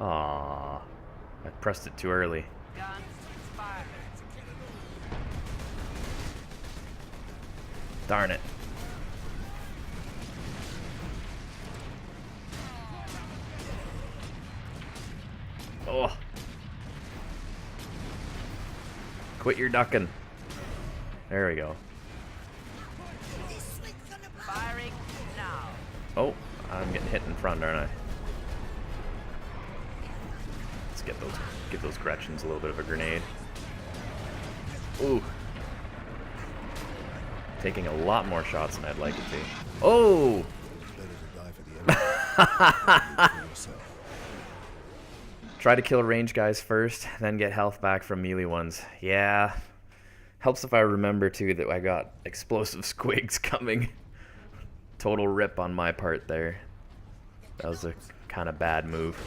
Speaker 1: Aww. I pressed it too early.
Speaker 9: Gun fired.
Speaker 1: Darn it. Oh. Quit your ducking. There we go.
Speaker 9: Firing now.
Speaker 1: Oh, I'm getting hit in front, aren't I? Let's give those Gretchens a little bit of a grenade. Ooh. Taking a lot more shots than I'd like it to. Oh! Try to kill range guys first, then get health back from melee ones. Yeah. Helps if I remember, too, that I got explosive squigs coming. Total rip on my part there. That was a kind of bad move.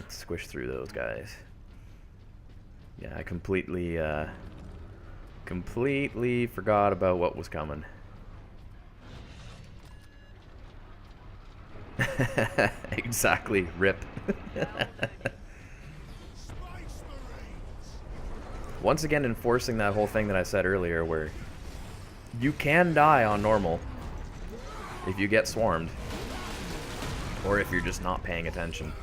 Speaker 1: Squish through those guys. Yeah, I completely forgot about what was coming. Exactly, rip. Once again enforcing that whole thing that I said earlier where you can die on normal if you get swarmed. Or if you're just not paying attention.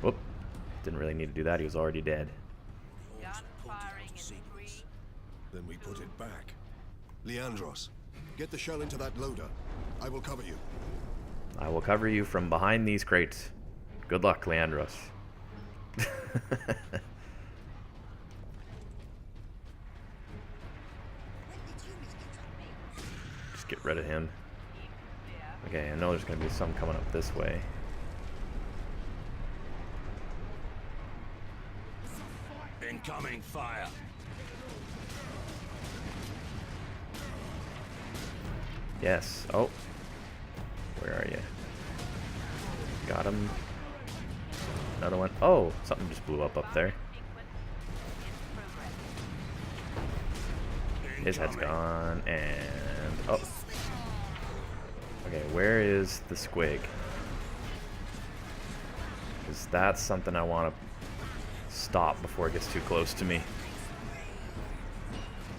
Speaker 1: Whoop. Didn't really need to do that, he was already dead.
Speaker 5: Then we put it back. Leandros, get the shell into that loader. I will cover you.
Speaker 1: I will cover you from behind these crates. Good luck, Leandros. Just get rid of him. Okay, I know there's going to be some coming up this way.
Speaker 3: Incoming fire.
Speaker 1: Yes. Oh. Where are you? Got him. Another one. Oh, something just blew up there. His head's gone, and... Oh. Okay, where is the squig? Because that's something I want to stop before it gets too close to me.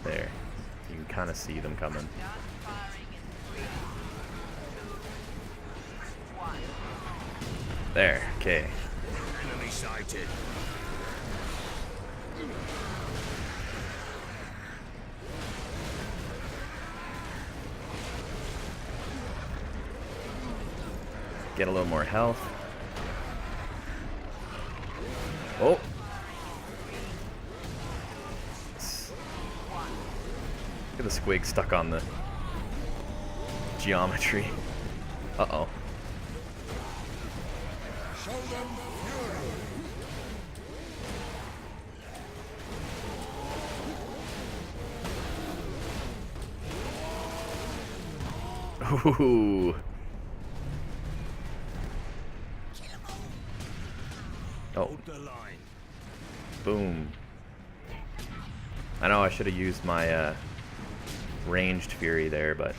Speaker 1: There. You can kind of see them coming. There, okay.
Speaker 3: Enemy sighted.
Speaker 1: Get a little more health. Oh! Look at the squig stuck on the geometry. Uh-oh.
Speaker 5: Show them fury!
Speaker 1: Ooh. Oh.
Speaker 3: Hold the line.
Speaker 1: Boom. I know I should have used my ranged fury there, but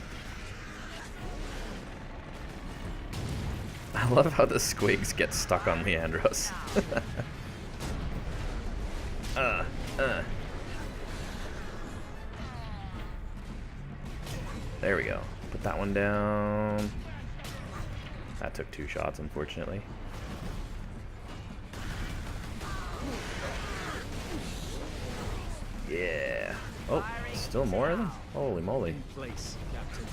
Speaker 1: I love how the squigs get stuck on Leandros. There we go. Put that one down. That took 2 shots, unfortunately. Yeah. Oh, still more of them? Holy moly.
Speaker 3: Place, Captain.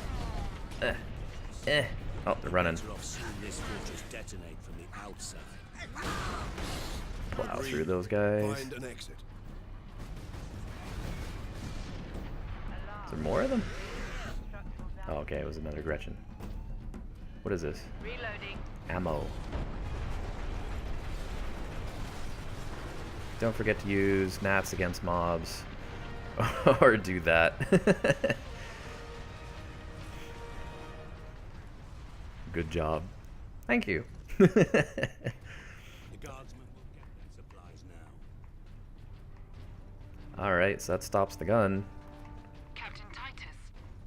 Speaker 1: Oh, they're running.
Speaker 3: Better off seeing this fortress detonate from the outside.
Speaker 1: Plow through those guys.
Speaker 5: Find an exit.
Speaker 1: Is there more of them? Oh, okay, it was another Gretchen. What is this?
Speaker 9: Reloading.
Speaker 1: Ammo. Don't forget to use gnats against mobs. Or do that. Good job. Thank you.
Speaker 3: The guardsmen will get their supplies now.
Speaker 1: Alright, so that stops the gun.
Speaker 12: Captain Titus,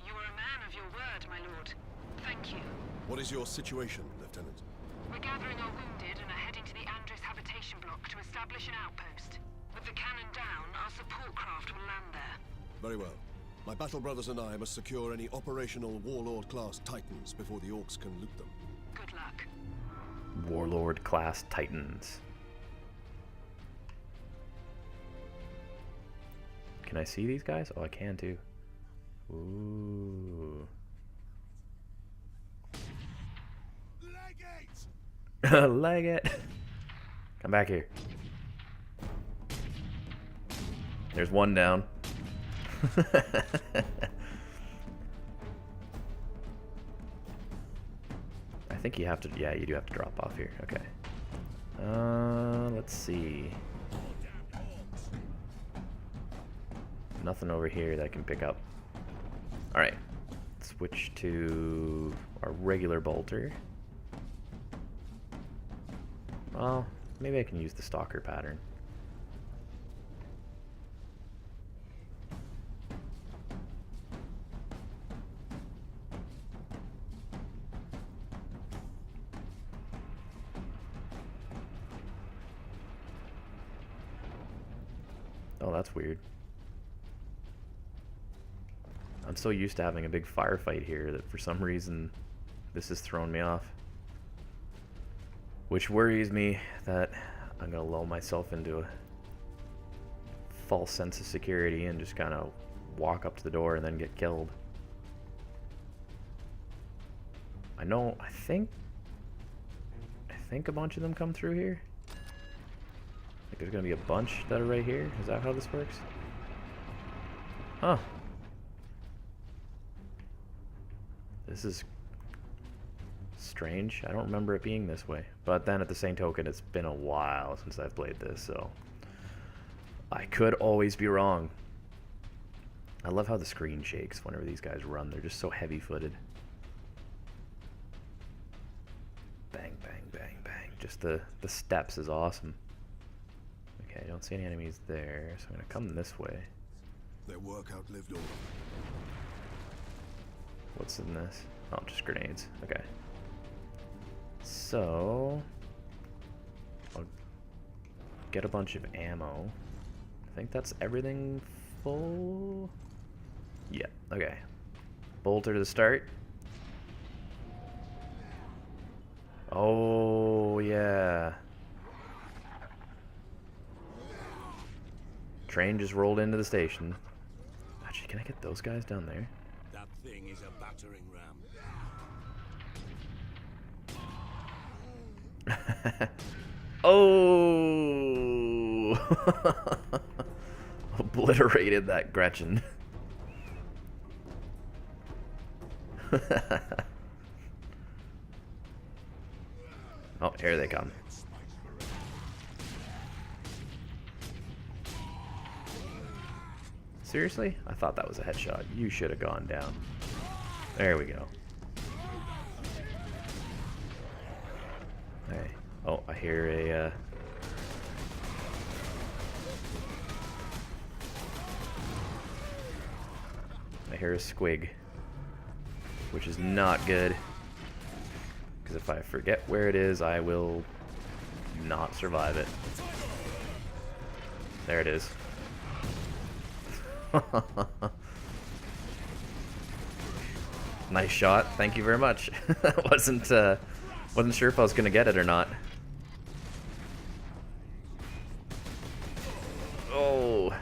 Speaker 12: you are a man of your word, my lord. Thank you.
Speaker 5: What is your situation, Lieutenant?
Speaker 12: We're gathering our wounded and are heading to the Andres habitation block to establish an outpost. With the cannon down, our support craft will land there.
Speaker 5: Very well. My battle brothers and I must secure any operational Warlord-class Titans before the Orcs can loot them.
Speaker 12: Good luck.
Speaker 1: Warlord class Titans. Can I see these guys? Oh, I can too. Ooh.
Speaker 5: Leg it!
Speaker 1: Leg it. Come back here. There's one down. I think you have to, yeah, you do have to drop off here. Okay. Let's see. Nothing over here that I can pick up. Alright. Switch to our regular bolter. Well, maybe I can use the stalker pattern. Oh, that's weird. I'm so used to having a big firefight here that for some reason this has thrown me off. Which worries me that I'm gonna lull myself into a false sense of security and just kind of walk up to the door and then get killed. I think a bunch of them come through here. Like there's gonna be a bunch that are right here. Is that how this works? Huh. This is strange. I don't remember it being this way. But then at the same token, it's been a while since I've played this, so I could always be wrong. I love how the screen shakes whenever these guys run. They're just so heavy-footed. Bang, bang, bang, bang. Just the steps is awesome. Okay, I don't see any enemies there, so I'm gonna come this way.
Speaker 5: Their work outlived all.
Speaker 1: What's in this? Oh, just grenades. Okay. So I'll get a bunch of ammo. I think that's everything full. Yeah, okay. Bolter to the start. Oh, yeah. Train just rolled into the station. Actually, can I get those guys down there?
Speaker 3: That thing is a battering ram.
Speaker 1: Oh! Obliterated that Gretchen. Oh, here they come. Seriously? I thought that was a headshot. You should have gone down. There we go. Hey. Oh, I hear a... I hear a squig. Which is not good. Because if I forget where it is, I will not survive it. There it is. Nice shot. Thank you very much. wasn't sure if I was gonna get it or not. Oh.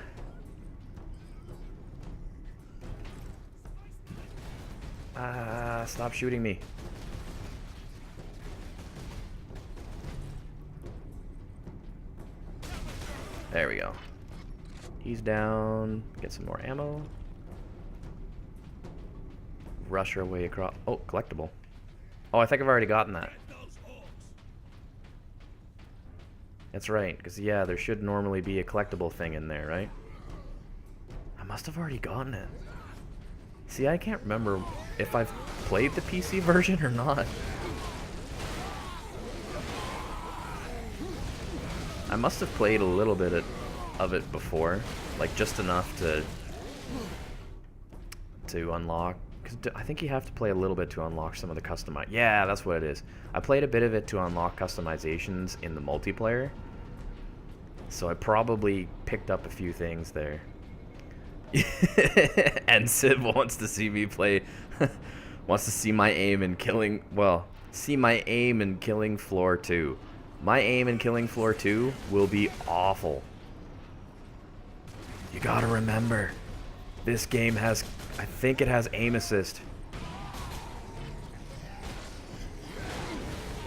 Speaker 1: Ah, stop shooting me. There we go. He's down. Get some more ammo. Rush our way across. Oh, collectible. Oh, I think I've already gotten that. That's right, because yeah, there should normally be a collectible thing in there, right? I must have already gotten it. See, I can't remember if I've played the PC version or not. I must have played a little bit of it before, like just enough to unlock. Cause I think you have to play a little bit to unlock some of the customize. Yeah, that's what it is. I played a bit of it to unlock customizations in the multiplayer, so I probably picked up a few things there. And Sid wants to see me play. Wants to see my aim in killing. Well, see my aim in Killing Floor 2. My aim in Killing Floor 2 will be awful. You gotta remember, this game has, I think it has aim assist.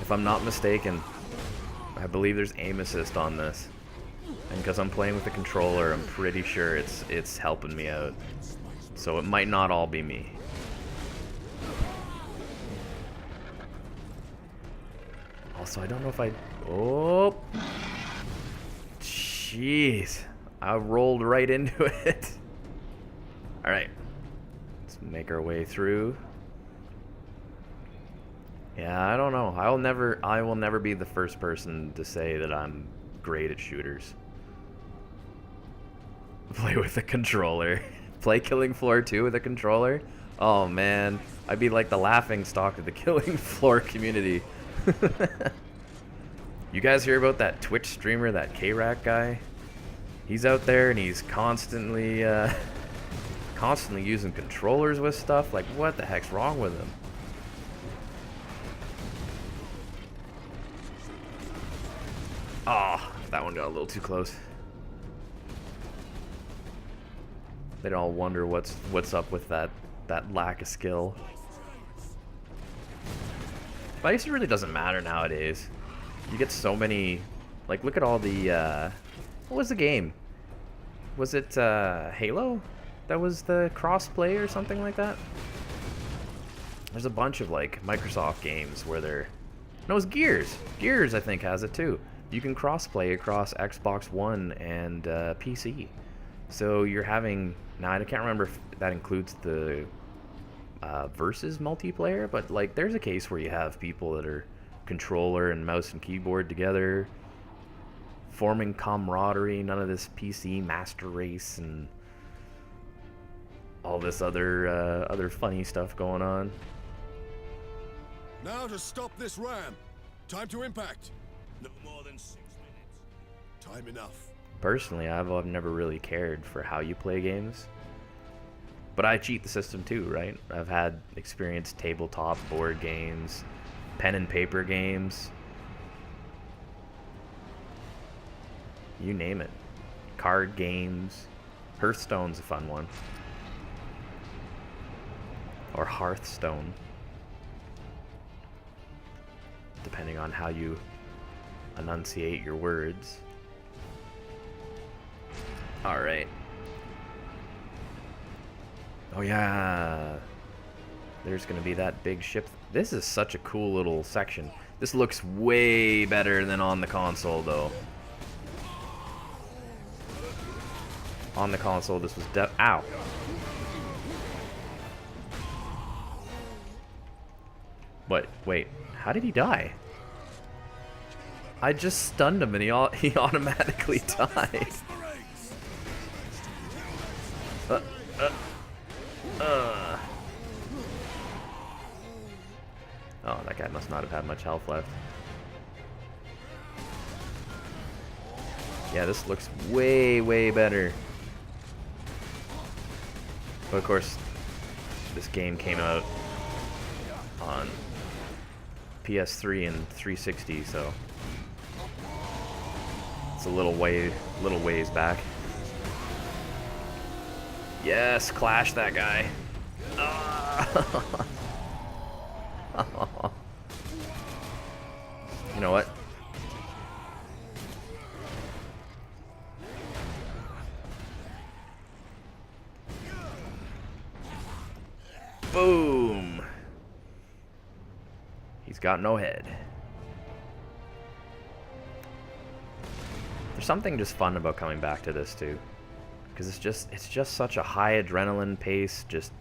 Speaker 1: If I'm not mistaken, I believe there's aim assist on this. And because I'm playing with the controller, I'm pretty sure it's helping me out. So it might not all be me. Also, I don't know if I... Oh! Jeez. I rolled right into it. Alright. Let's make our way through. Yeah, I don't know. I will never be the first person to say that I'm great at shooters. Play with a controller. Play Killing Floor 2 with a controller? Oh man, I'd be like the laughing stock of the Killing Floor community. You guys hear about that Twitch streamer, that K-Rack guy? He's out there and he's constantly using controllers with stuff. Like, what the heck's wrong with him? Ah, oh, that one got a little too close. They'd all wonder what's up with that lack of skill. But I guess it really doesn't matter nowadays. You get so many, like, look at all the what was the game? Was it Halo? That was the cross-play or something like that? There's a bunch of like Microsoft games where they're... No, it was Gears. Gears, I think, has it too. You can cross-play across Xbox One and PC. So you're having... Now, I can't remember if that includes the versus multiplayer, but like there's a case where you have people that are controller and mouse and keyboard together, forming camaraderie, none of this PC master race and all this other funny stuff going on.
Speaker 5: Now to stop this ram. Time to impact.
Speaker 3: No more than 6 minutes.
Speaker 5: Time enough.
Speaker 1: Personally, I've never really cared for how you play games. But I cheat the system too, right? I've had experienced tabletop board games, pen and paper games. You name it. Card games. Hearthstone's a fun one. Or Hearthstone. Depending on how you enunciate your words. Alright. Oh yeah. there's going to be that big ship. This is such a cool little section. This looks way better than on the console, though. On the console, this was ow. What? Wait. How did he die? I just stunned him and he automatically died. Oh, that guy must not have had much health left. Yeah, this looks way, way better. But of course, this game came out on PS3 and 360, so it's a little ways back. Yes, clash that guy. You know what? Boom! He's got no head. There's something just fun about coming back to this too, because it's just such a high adrenaline pace, just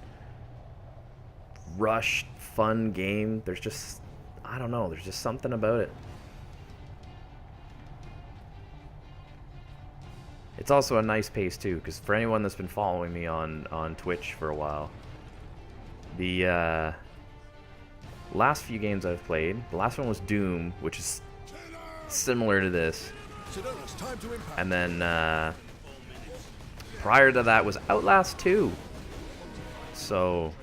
Speaker 1: rushed, fun game. There's just, I don't know, there's just something about it. It's also a nice pace too, because for anyone that's been following me on Twitch for a while, the last few games I've played, the last one was Doom, which is similar to this, and then prior to that was Outlast 2. So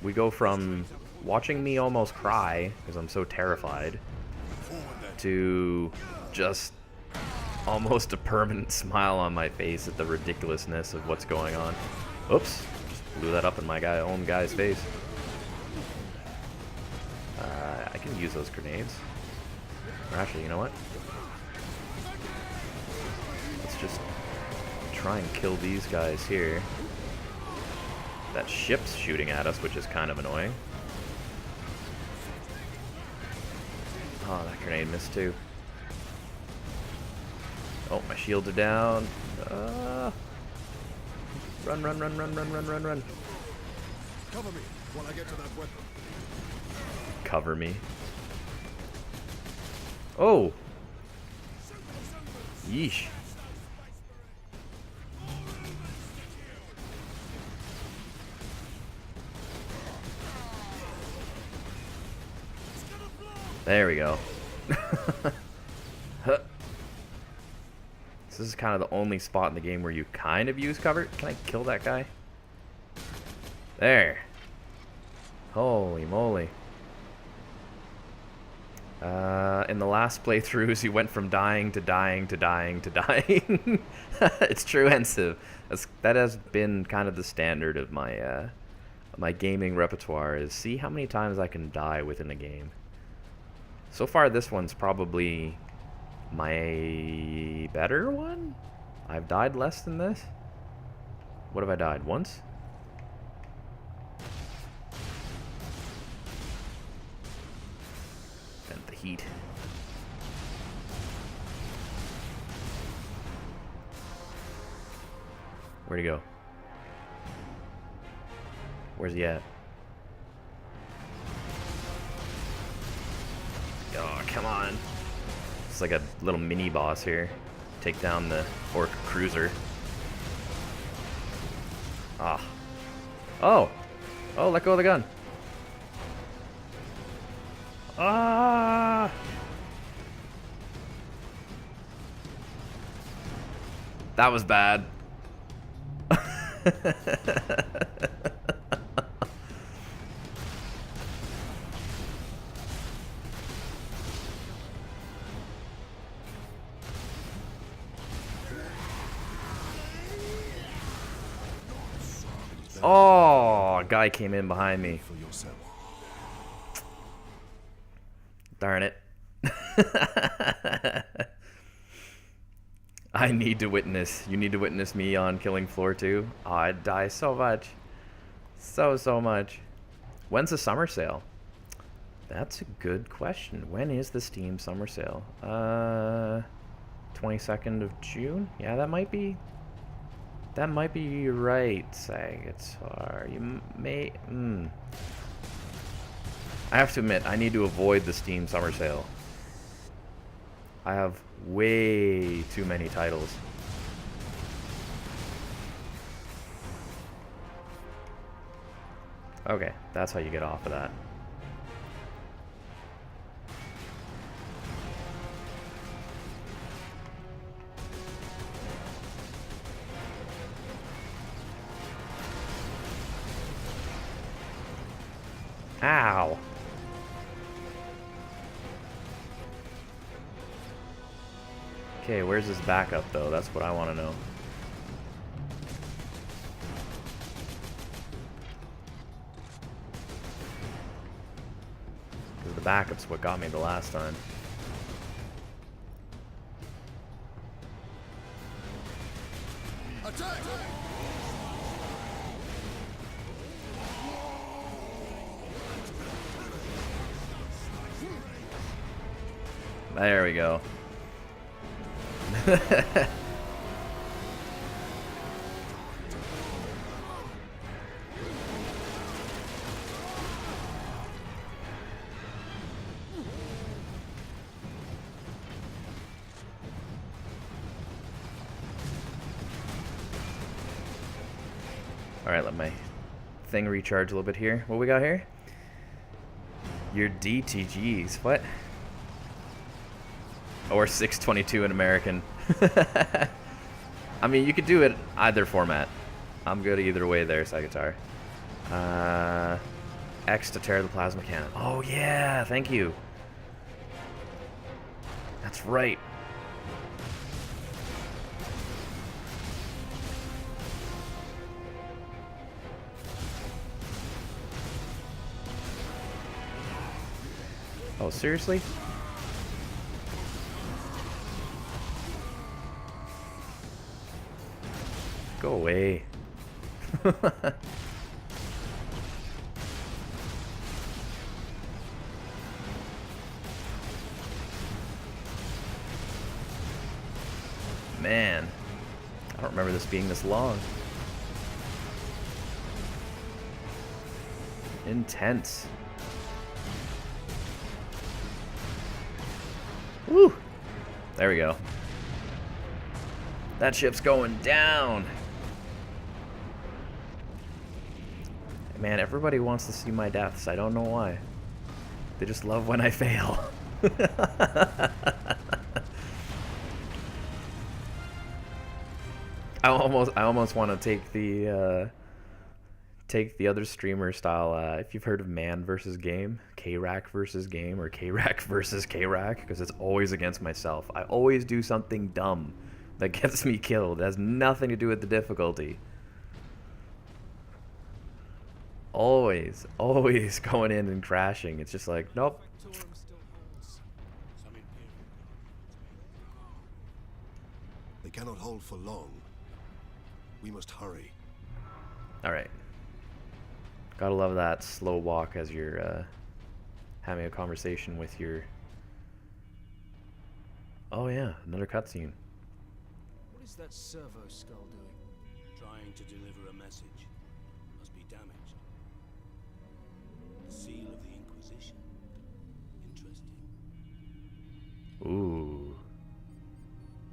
Speaker 1: we go from watching me almost cry because I'm so terrified to just almost a permanent smile on my face at the ridiculousness of what's going on. Oops, just blew that up in my own guy's face. I can use those grenades. Or actually, you know what? Let's just try and kill these guys here. That ship's shooting at us, which is kind of annoying. Oh, that grenade missed too. Oh, my shields are down. Run, run, run, run, run, run, run, run.
Speaker 5: Cover me while I get to that weapon.
Speaker 1: Cover me. Oh! Yeesh. There we go. Huh. This is kind of the only spot in the game where you kind of use cover. Can I kill that guy? There. Holy moly. In the last playthroughs, he went from dying to dying to dying to dying. It's truensive. That has been kind of the standard of my my gaming repertoire, is see how many times I can die within a game. So far, this one's probably my better one? I've died less than this? What have I died? Once? And the heat. Where'd he go? Where's he at? Oh, come on. It's like a little mini boss here. Take down the orc cruiser. Ah. Oh! Oh, let go of the gun. Ah! That was bad. Oh, a guy came in behind me. Darn it. I need to witness. You need to witness me on killing floor 2. Oh, I'd die so much. So much. When's the summer sale? That's a good question. When is the Steam summer sale? 22nd of June? Yeah, that might be right, Sagitar. You may... I have to admit, I need to avoid the Steam summer sale. I have way too many titles. Okay, that's how you get off of that. Ow! Okay, where's his backup though? That's what I want to know. Because the backup's what got me the last time.
Speaker 5: Attack!
Speaker 1: There we go. Alright, let my thing recharge a little bit here. What we got here? Your DTGs. What? Or 622 in American. I mean, you could do it either format. I'm good either way there, Sagitar. X to tear the plasma cannon. Oh yeah, thank you. That's right. Oh, seriously? Go away. Man, I don't remember this being this long. Intense. Woo! There we go. That ship's going down. Man, everybody wants to see my deaths. I don't know why. They just love when I fail. I almost want to take the other streamer style. If you've heard of Man versus Game, K-Rack versus Game, or K-Rack versus K-Rack, because it's always against myself. I always do something dumb that gets me killed. It has nothing to do with the difficulty. Always going in and crashing. It's just like, nope.
Speaker 5: They cannot hold for long. We must hurry.
Speaker 1: Alright. Gotta love that slow walk as you're having a conversation with your... Oh yeah, another cutscene.
Speaker 7: What is that servo skull doing?
Speaker 3: Trying to deliver a message. Must be damaged. The seal of the Inquisition. Interesting.
Speaker 1: Ooh.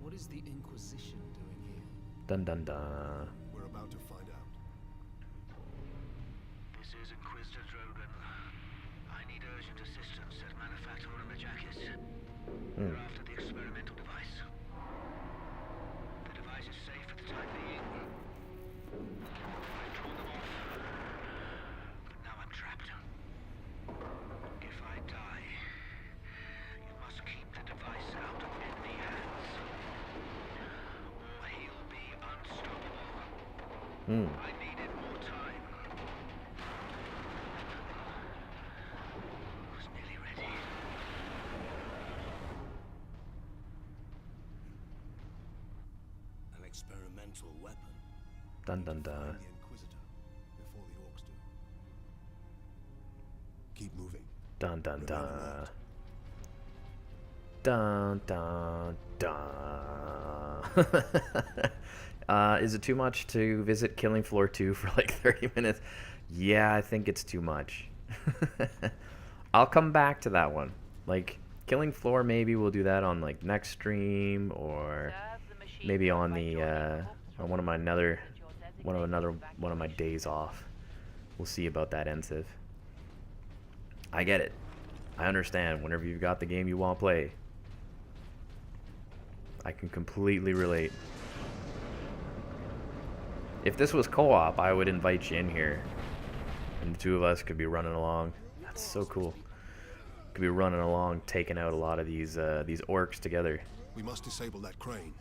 Speaker 7: What is the Inquisition doing here?
Speaker 1: Dun dun dun.
Speaker 5: We're about to find out.
Speaker 6: This is Inquisitor Drogan. I need urgent assistance at Manufacturer Majackis. They're after the experimental device. The device is safe for the time being. I've drawn them off. But now I'm trapped. If I die, you must keep the device out of enemy hands. Or he'll be unstoppable. I needed more time. Was nearly ready.
Speaker 3: An experimental weapon.
Speaker 1: Dun dun dun.
Speaker 5: Find the Inquisitor before the orcs do. Keep moving.
Speaker 1: Dun dun dun. Dun dun dun. Is it too much to visit Killing Floor 2 for like 30 minutes? Yeah, I think it's too much. I'll come back to that one. Like, Killing Floor, maybe we'll do that on like next stream, or maybe on the on one of my days off. We'll see about that, Ensiv. I get it. I understand. Whenever you've got the game you want to play, I can completely relate. If this was co-op, I would invite you in here, and the two of us could be running along. That's so cool. Could be running along, taking out a lot of these orcs together.
Speaker 5: We must disable that crane.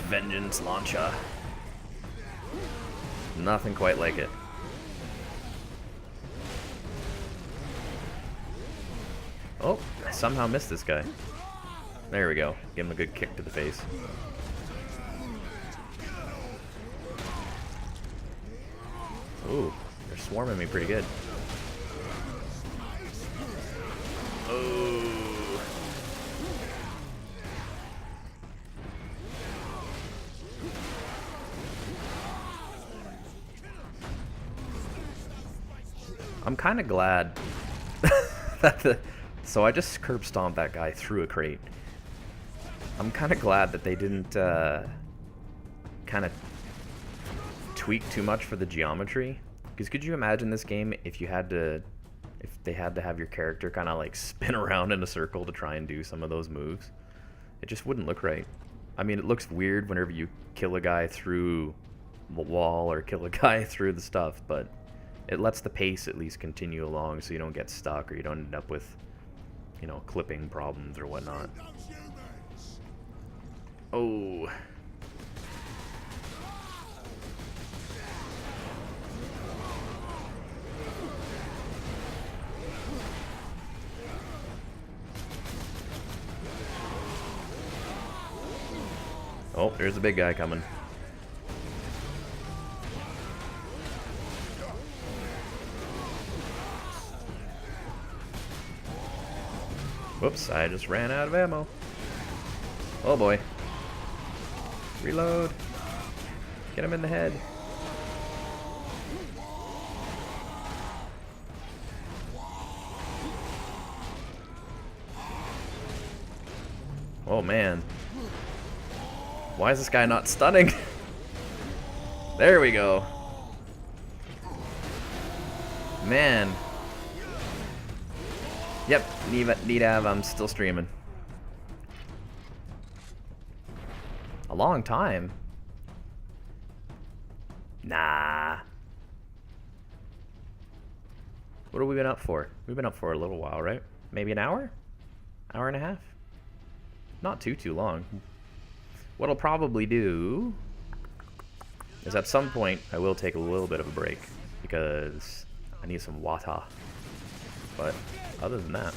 Speaker 1: Vengeance launcher. Nothing quite like it. Oh, I somehow missed this guy. There we go. Give him a good kick to the face. Ooh, they're swarming me pretty good. Oh. I'm kind of glad that so I just curb stomped that guy through a crate. I'm kind of glad that they didn't kind of tweak too much for the geometry. Because could you imagine this game if they had to have your character kind of like spin around in a circle to try and do some of those moves? It just wouldn't look right. I mean, it looks weird whenever you kill a guy through the wall or kill a guy through the stuff, but it lets the pace at least continue along so you don't get stuck or you don't end up with, you know, clipping problems or whatnot. Oh. Oh, there's a big guy coming. Whoops, I just ran out of ammo. Oh boy. Reload. Get him in the head. Oh man. Why is this guy not stunning? There we go. Man. Yep, need have, I'm still streaming. A long time? Nah. What have we been up for? We've been up for a little while, right? Maybe an hour? Hour and a half? Not too long. What I'll probably do is at some point I will take a little bit of a break because I need some water. But other than that,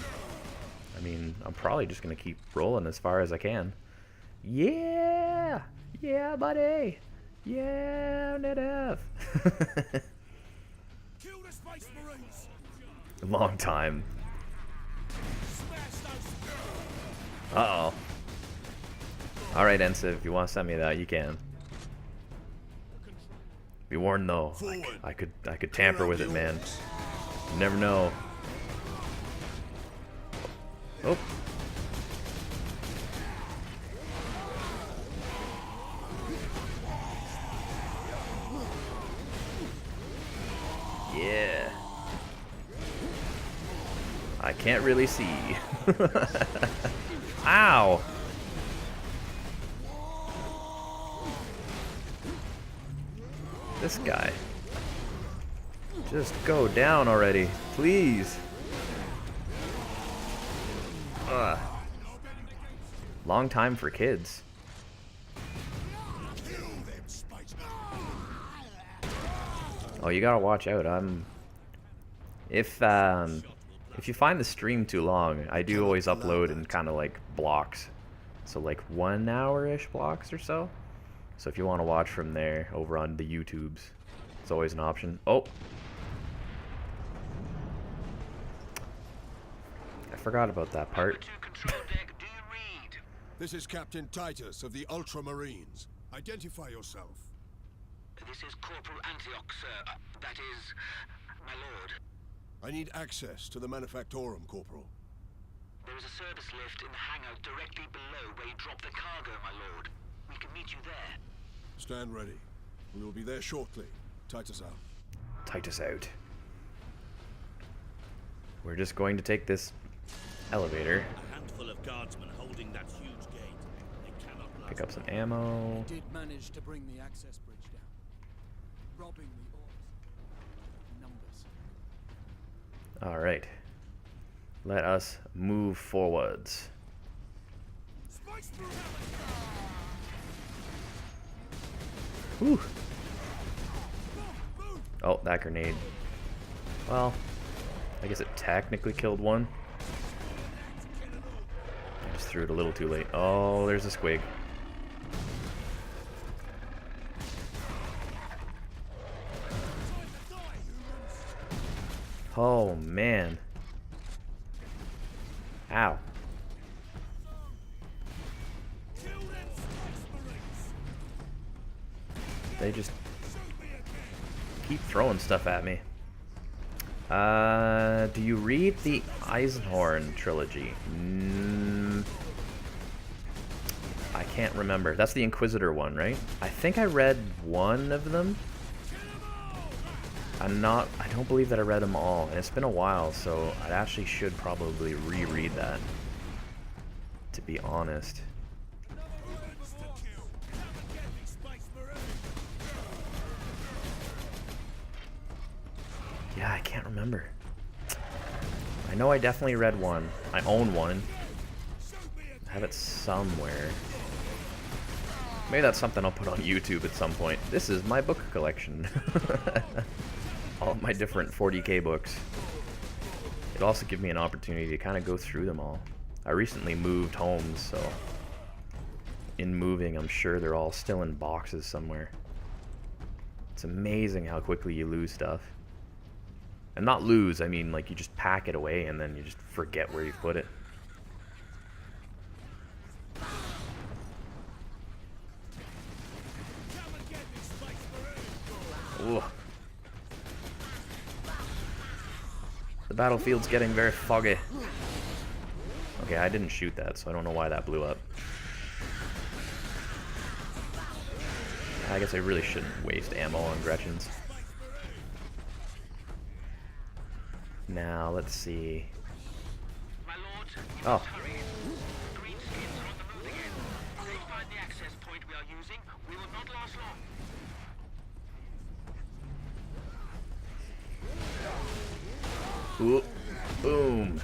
Speaker 1: I mean, I'm probably just going to keep rolling as far as I can. Yeah! Yeah, buddy! Yeah, Nedev! Long time. Uh-oh. Alright, Ensiv, if you want to send me that, you can. Be warned though, I could tamper with it, man. You never know. Oh. Yeah. I can't really see. Ow. This guy. Just go down already, please. Ugh. Long time for kids. Oh, you gotta watch out. If you find the stream too long, I do always upload in kind of like blocks. So like 1 hour-ish blocks or so. So if you want to watch from there over on the YouTubes, it's always an option. Oh! I forgot about that part.
Speaker 5: This is Captain Titus of the Ultramarines. Identify yourself.
Speaker 6: This is Corporal Antioch, sir. That is, my lord.
Speaker 5: I need access to the Manufactorum, Corporal.
Speaker 6: There is a service lift in the hangar directly below where you drop the cargo, my lord. We can meet you there.
Speaker 5: Stand ready. We will be there shortly. Titus out.
Speaker 1: Titus out. We're just going to take this elevator.
Speaker 3: A handful of guardsmen holding that huge gate. They cannot blast.
Speaker 1: Pick up some ammo.
Speaker 11: Did manage to bring the access bridge down. Robbing the orcs. Numbers.
Speaker 1: Alright. Let us move forwards. Whew. Oh, that grenade. Well, I guess it technically killed one. I just threw it a little too late. Oh, there's a squig. Oh, man. Ow. They just keep throwing stuff at me. Do you read the Eisenhorn trilogy? I can't remember. That's the Inquisitor one, right? I think I read one of them. I don't believe that I read them all, and it's been a while, so I actually should probably reread that, to be honest. Yeah, I can't remember. I know I definitely read one. I own one. I have it somewhere. Maybe that's something I'll put on YouTube at some point. This is my book collection. All of my different 40K books. It'll also give me an opportunity to kind of go through them all. I recently moved homes, so in moving, I'm sure they're all still in boxes somewhere. It's amazing how quickly you lose stuff. And not lose, I mean like you just pack it away and then you just forget where you put it. Ooh. The battlefield's getting very foggy. Okay, I didn't shoot that, so I don't know why that blew up. I guess I really shouldn't waste ammo on Gretchens. Now, let's see. Oh. Ooh. Boom.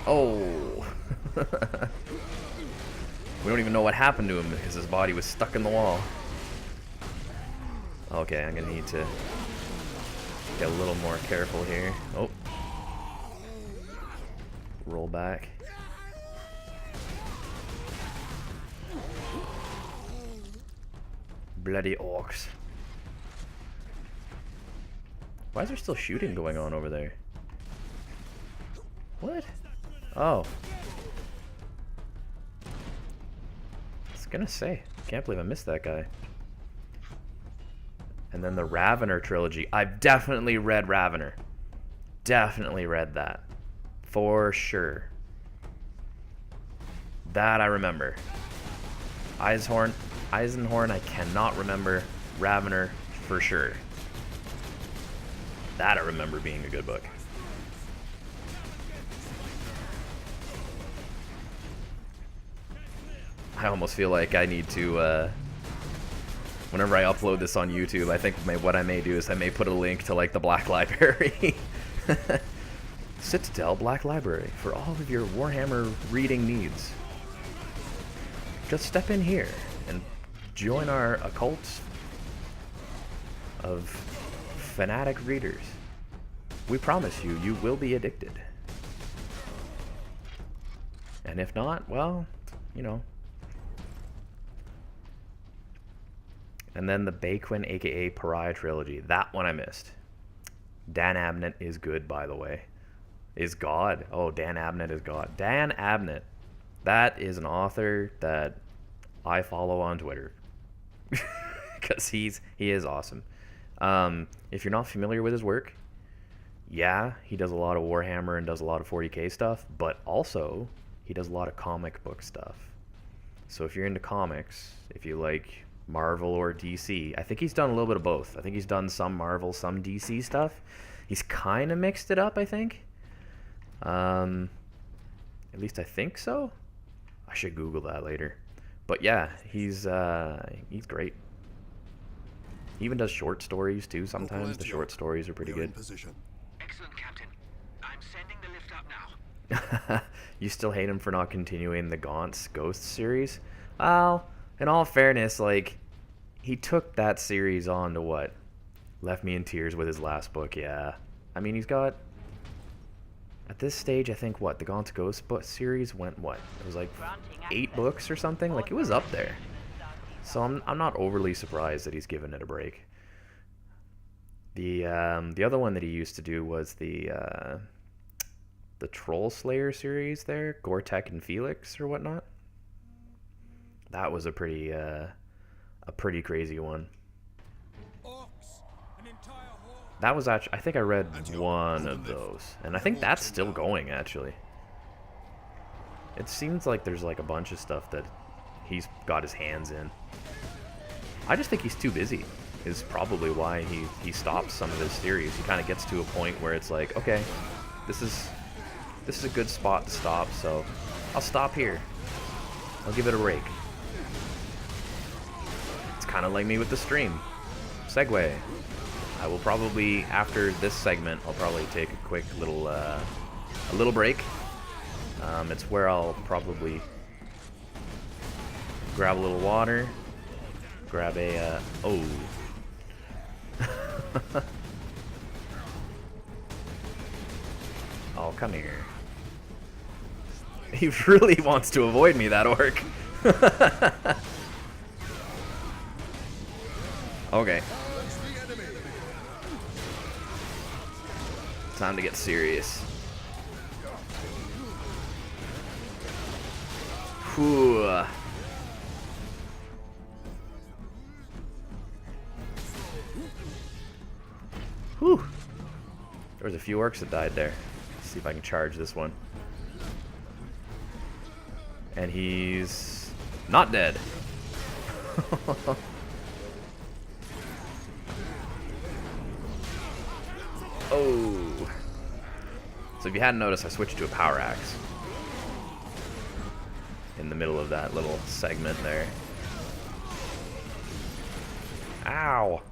Speaker 1: Oh. We don't even know what happened to him because his body was stuck in the wall. Okay, I'm gonna need to get a little more careful here. Oh. Roll back. Bloody orcs. Why is there still shooting going on over there? What? Oh. I was gonna say, can't believe I missed that guy. And then the Ravener trilogy. I've definitely read Ravener. Definitely read that. For sure. That I remember. Eisenhorn, I cannot remember. Ravener, for sure. That I remember being a good book. I almost feel like I need to, whenever I upload this on YouTube, I think what I may do is I may put a link to like the Black Library. Citadel Black Library for all of your Warhammer reading needs. Just step in here and join our occult of fanatic readers. We promise you, you will be addicted. And if not, well, you know. And then the Baquin, aka Pariah trilogy. That one I missed. Dan Abnett is good, by the way. Is God. Oh, Dan Abnett is God. Dan Abnett. That is an author that I follow on Twitter. Because he is awesome. If you're not familiar with his work, yeah, he does a lot of Warhammer and does a lot of 40K stuff, but also he does a lot of comic book stuff. So if you're into comics, if you like Marvel or DC, I think he's done a little bit of both. I think he's done some Marvel, some DC stuff. He's kind of mixed it up, I think. At least I think so. I should Google that later. But yeah, he's great. He even does short stories too sometimes. The short stories are pretty good.
Speaker 6: Excellent, Captain. I'm sending the lift up now.
Speaker 1: You still hate him for not continuing the Gaunt's Ghost series? Well, in all fairness, like, he took that series on to what? Left me in tears with his last book, yeah. I mean, he's got... At this stage, I think, what? The Gaunt's Ghost book series went, what? It was like 8 books or something? Like, it was up there. So I'm not overly surprised that he's given it a break. The other one that he used to do was the Troll Slayer series there, Gortek and Felix or whatnot. That was a pretty crazy one. That was actually, I think I read one of those, and I think that's still going actually. It seems like there's like a bunch of stuff that he's got his hands in. I just think he's too busy is probably why he stops some of his series. He kind of gets to a point where it's like, okay, this is a good spot to stop, so I'll stop here. I'll give it a break. It's kind of like me with the stream. Segue. I will probably, after this segment, I'll probably take a quick little break. It's where I'll probably grab a little water, grab a, oh. Oh, come here. He really wants to avoid me, that orc. Okay. Time to get serious. Whew. Whew. There was a few orcs that died there. Let's see if I can charge this one. And he's not dead. Oh. So if you hadn't noticed, I switched to a power axe in the middle of that little segment there. Ow.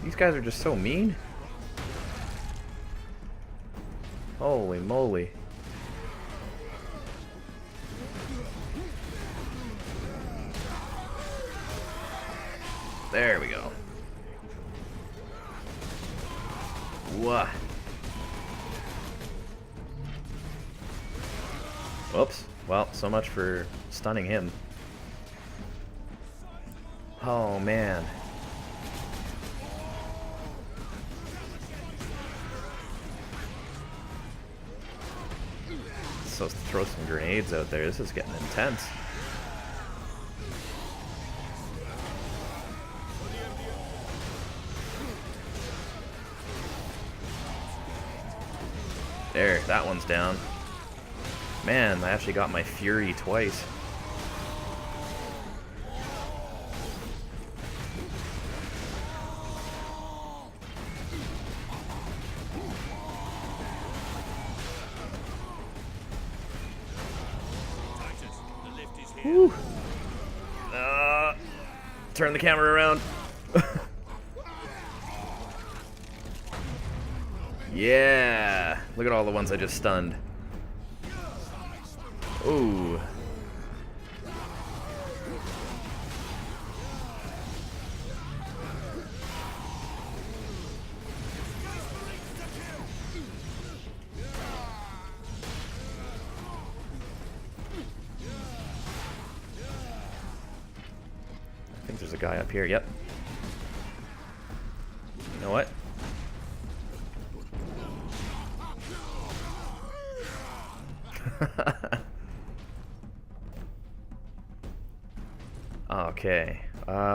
Speaker 1: These guys are just so mean. Holy moly. There we go. Whoa. Whoops. Well, so much for stunning him. Oh, man. So throw some grenades out there. This is getting intense. There, that one's down. Man, I actually got my fury twice. Whew. Turn the camera around. Yeah, look at all the ones I just stunned. Ooh. I think there's a guy up here. Yep. You know what? Okay.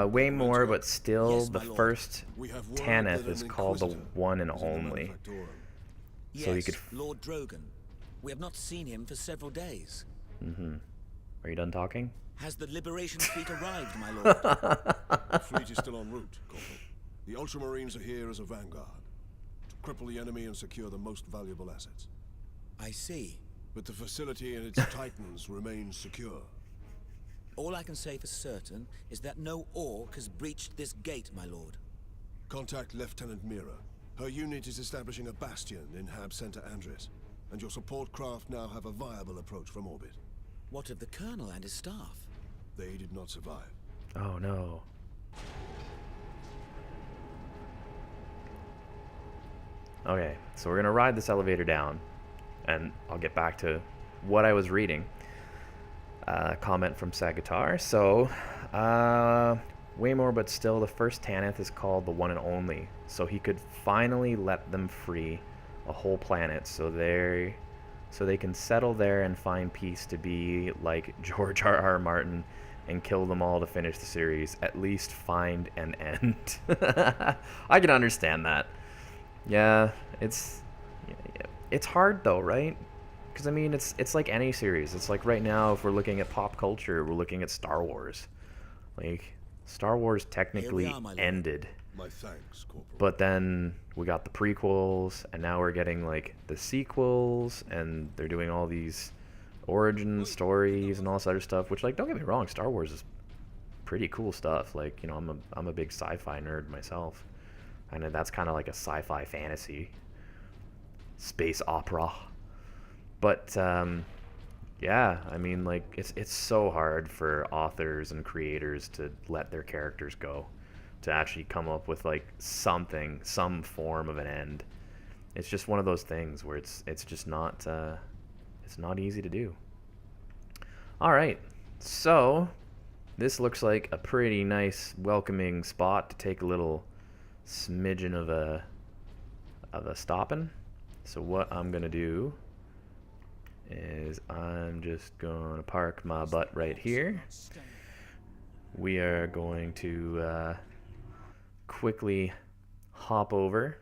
Speaker 1: Way more, but still the first Tanith is called the one and only. So you could...
Speaker 13: Lord Drogon. We have not seen him for several days.
Speaker 1: Are you done talking?
Speaker 13: Has the Liberation fleet arrived, my lord?
Speaker 5: The fleet is still en route, Corporal. The Ultramarines are here as a vanguard, to cripple the enemy and secure the most valuable assets.
Speaker 13: I see.
Speaker 5: But the facility and its titans remain secure.
Speaker 13: All I can say for certain is that no orc has breached this gate, my lord.
Speaker 5: Contact Lieutenant Mira. Her unit is establishing a bastion in Hab Center Andres, and your support craft now have a viable approach from orbit.
Speaker 13: What of the Colonel and his staff?
Speaker 5: They did not survive.
Speaker 1: Oh no. Okay, so we're gonna ride this elevator down, and I'll get back to what I was reading. Comment from Sagatar. So, way more, but still, the first Tanith is called the one and only. So he could finally let them free a whole planet, so they can settle there and find peace, to be like George R.R. Martin and kill them all to finish the series. At least find an end. I can understand that. Yeah, it's hard though, right? Because I mean, it's like any series. It's like right now, if we're looking at pop culture, we're looking at Star Wars. Like, Star Wars technically ended.
Speaker 5: My thanks, Corporal.
Speaker 1: But then we got the prequels, and now we're getting like the sequels, and they're doing all these origin stories and all this other stuff. Which, like, don't get me wrong, Star Wars is pretty cool stuff. Like, you know, I'm a big sci-fi nerd myself, and that's kind of like a sci-fi fantasy space opera. But yeah, I mean, like, it's so hard for authors and creators to let their characters go, to actually come up with like something, some form of an end. It's just one of those things where it's just not it's not easy to do. All right, so this looks like a pretty nice, welcoming spot to take a little smidgen of a stopping. So what I'm gonna do is I'm just gonna park my butt right here. We are going to quickly hop over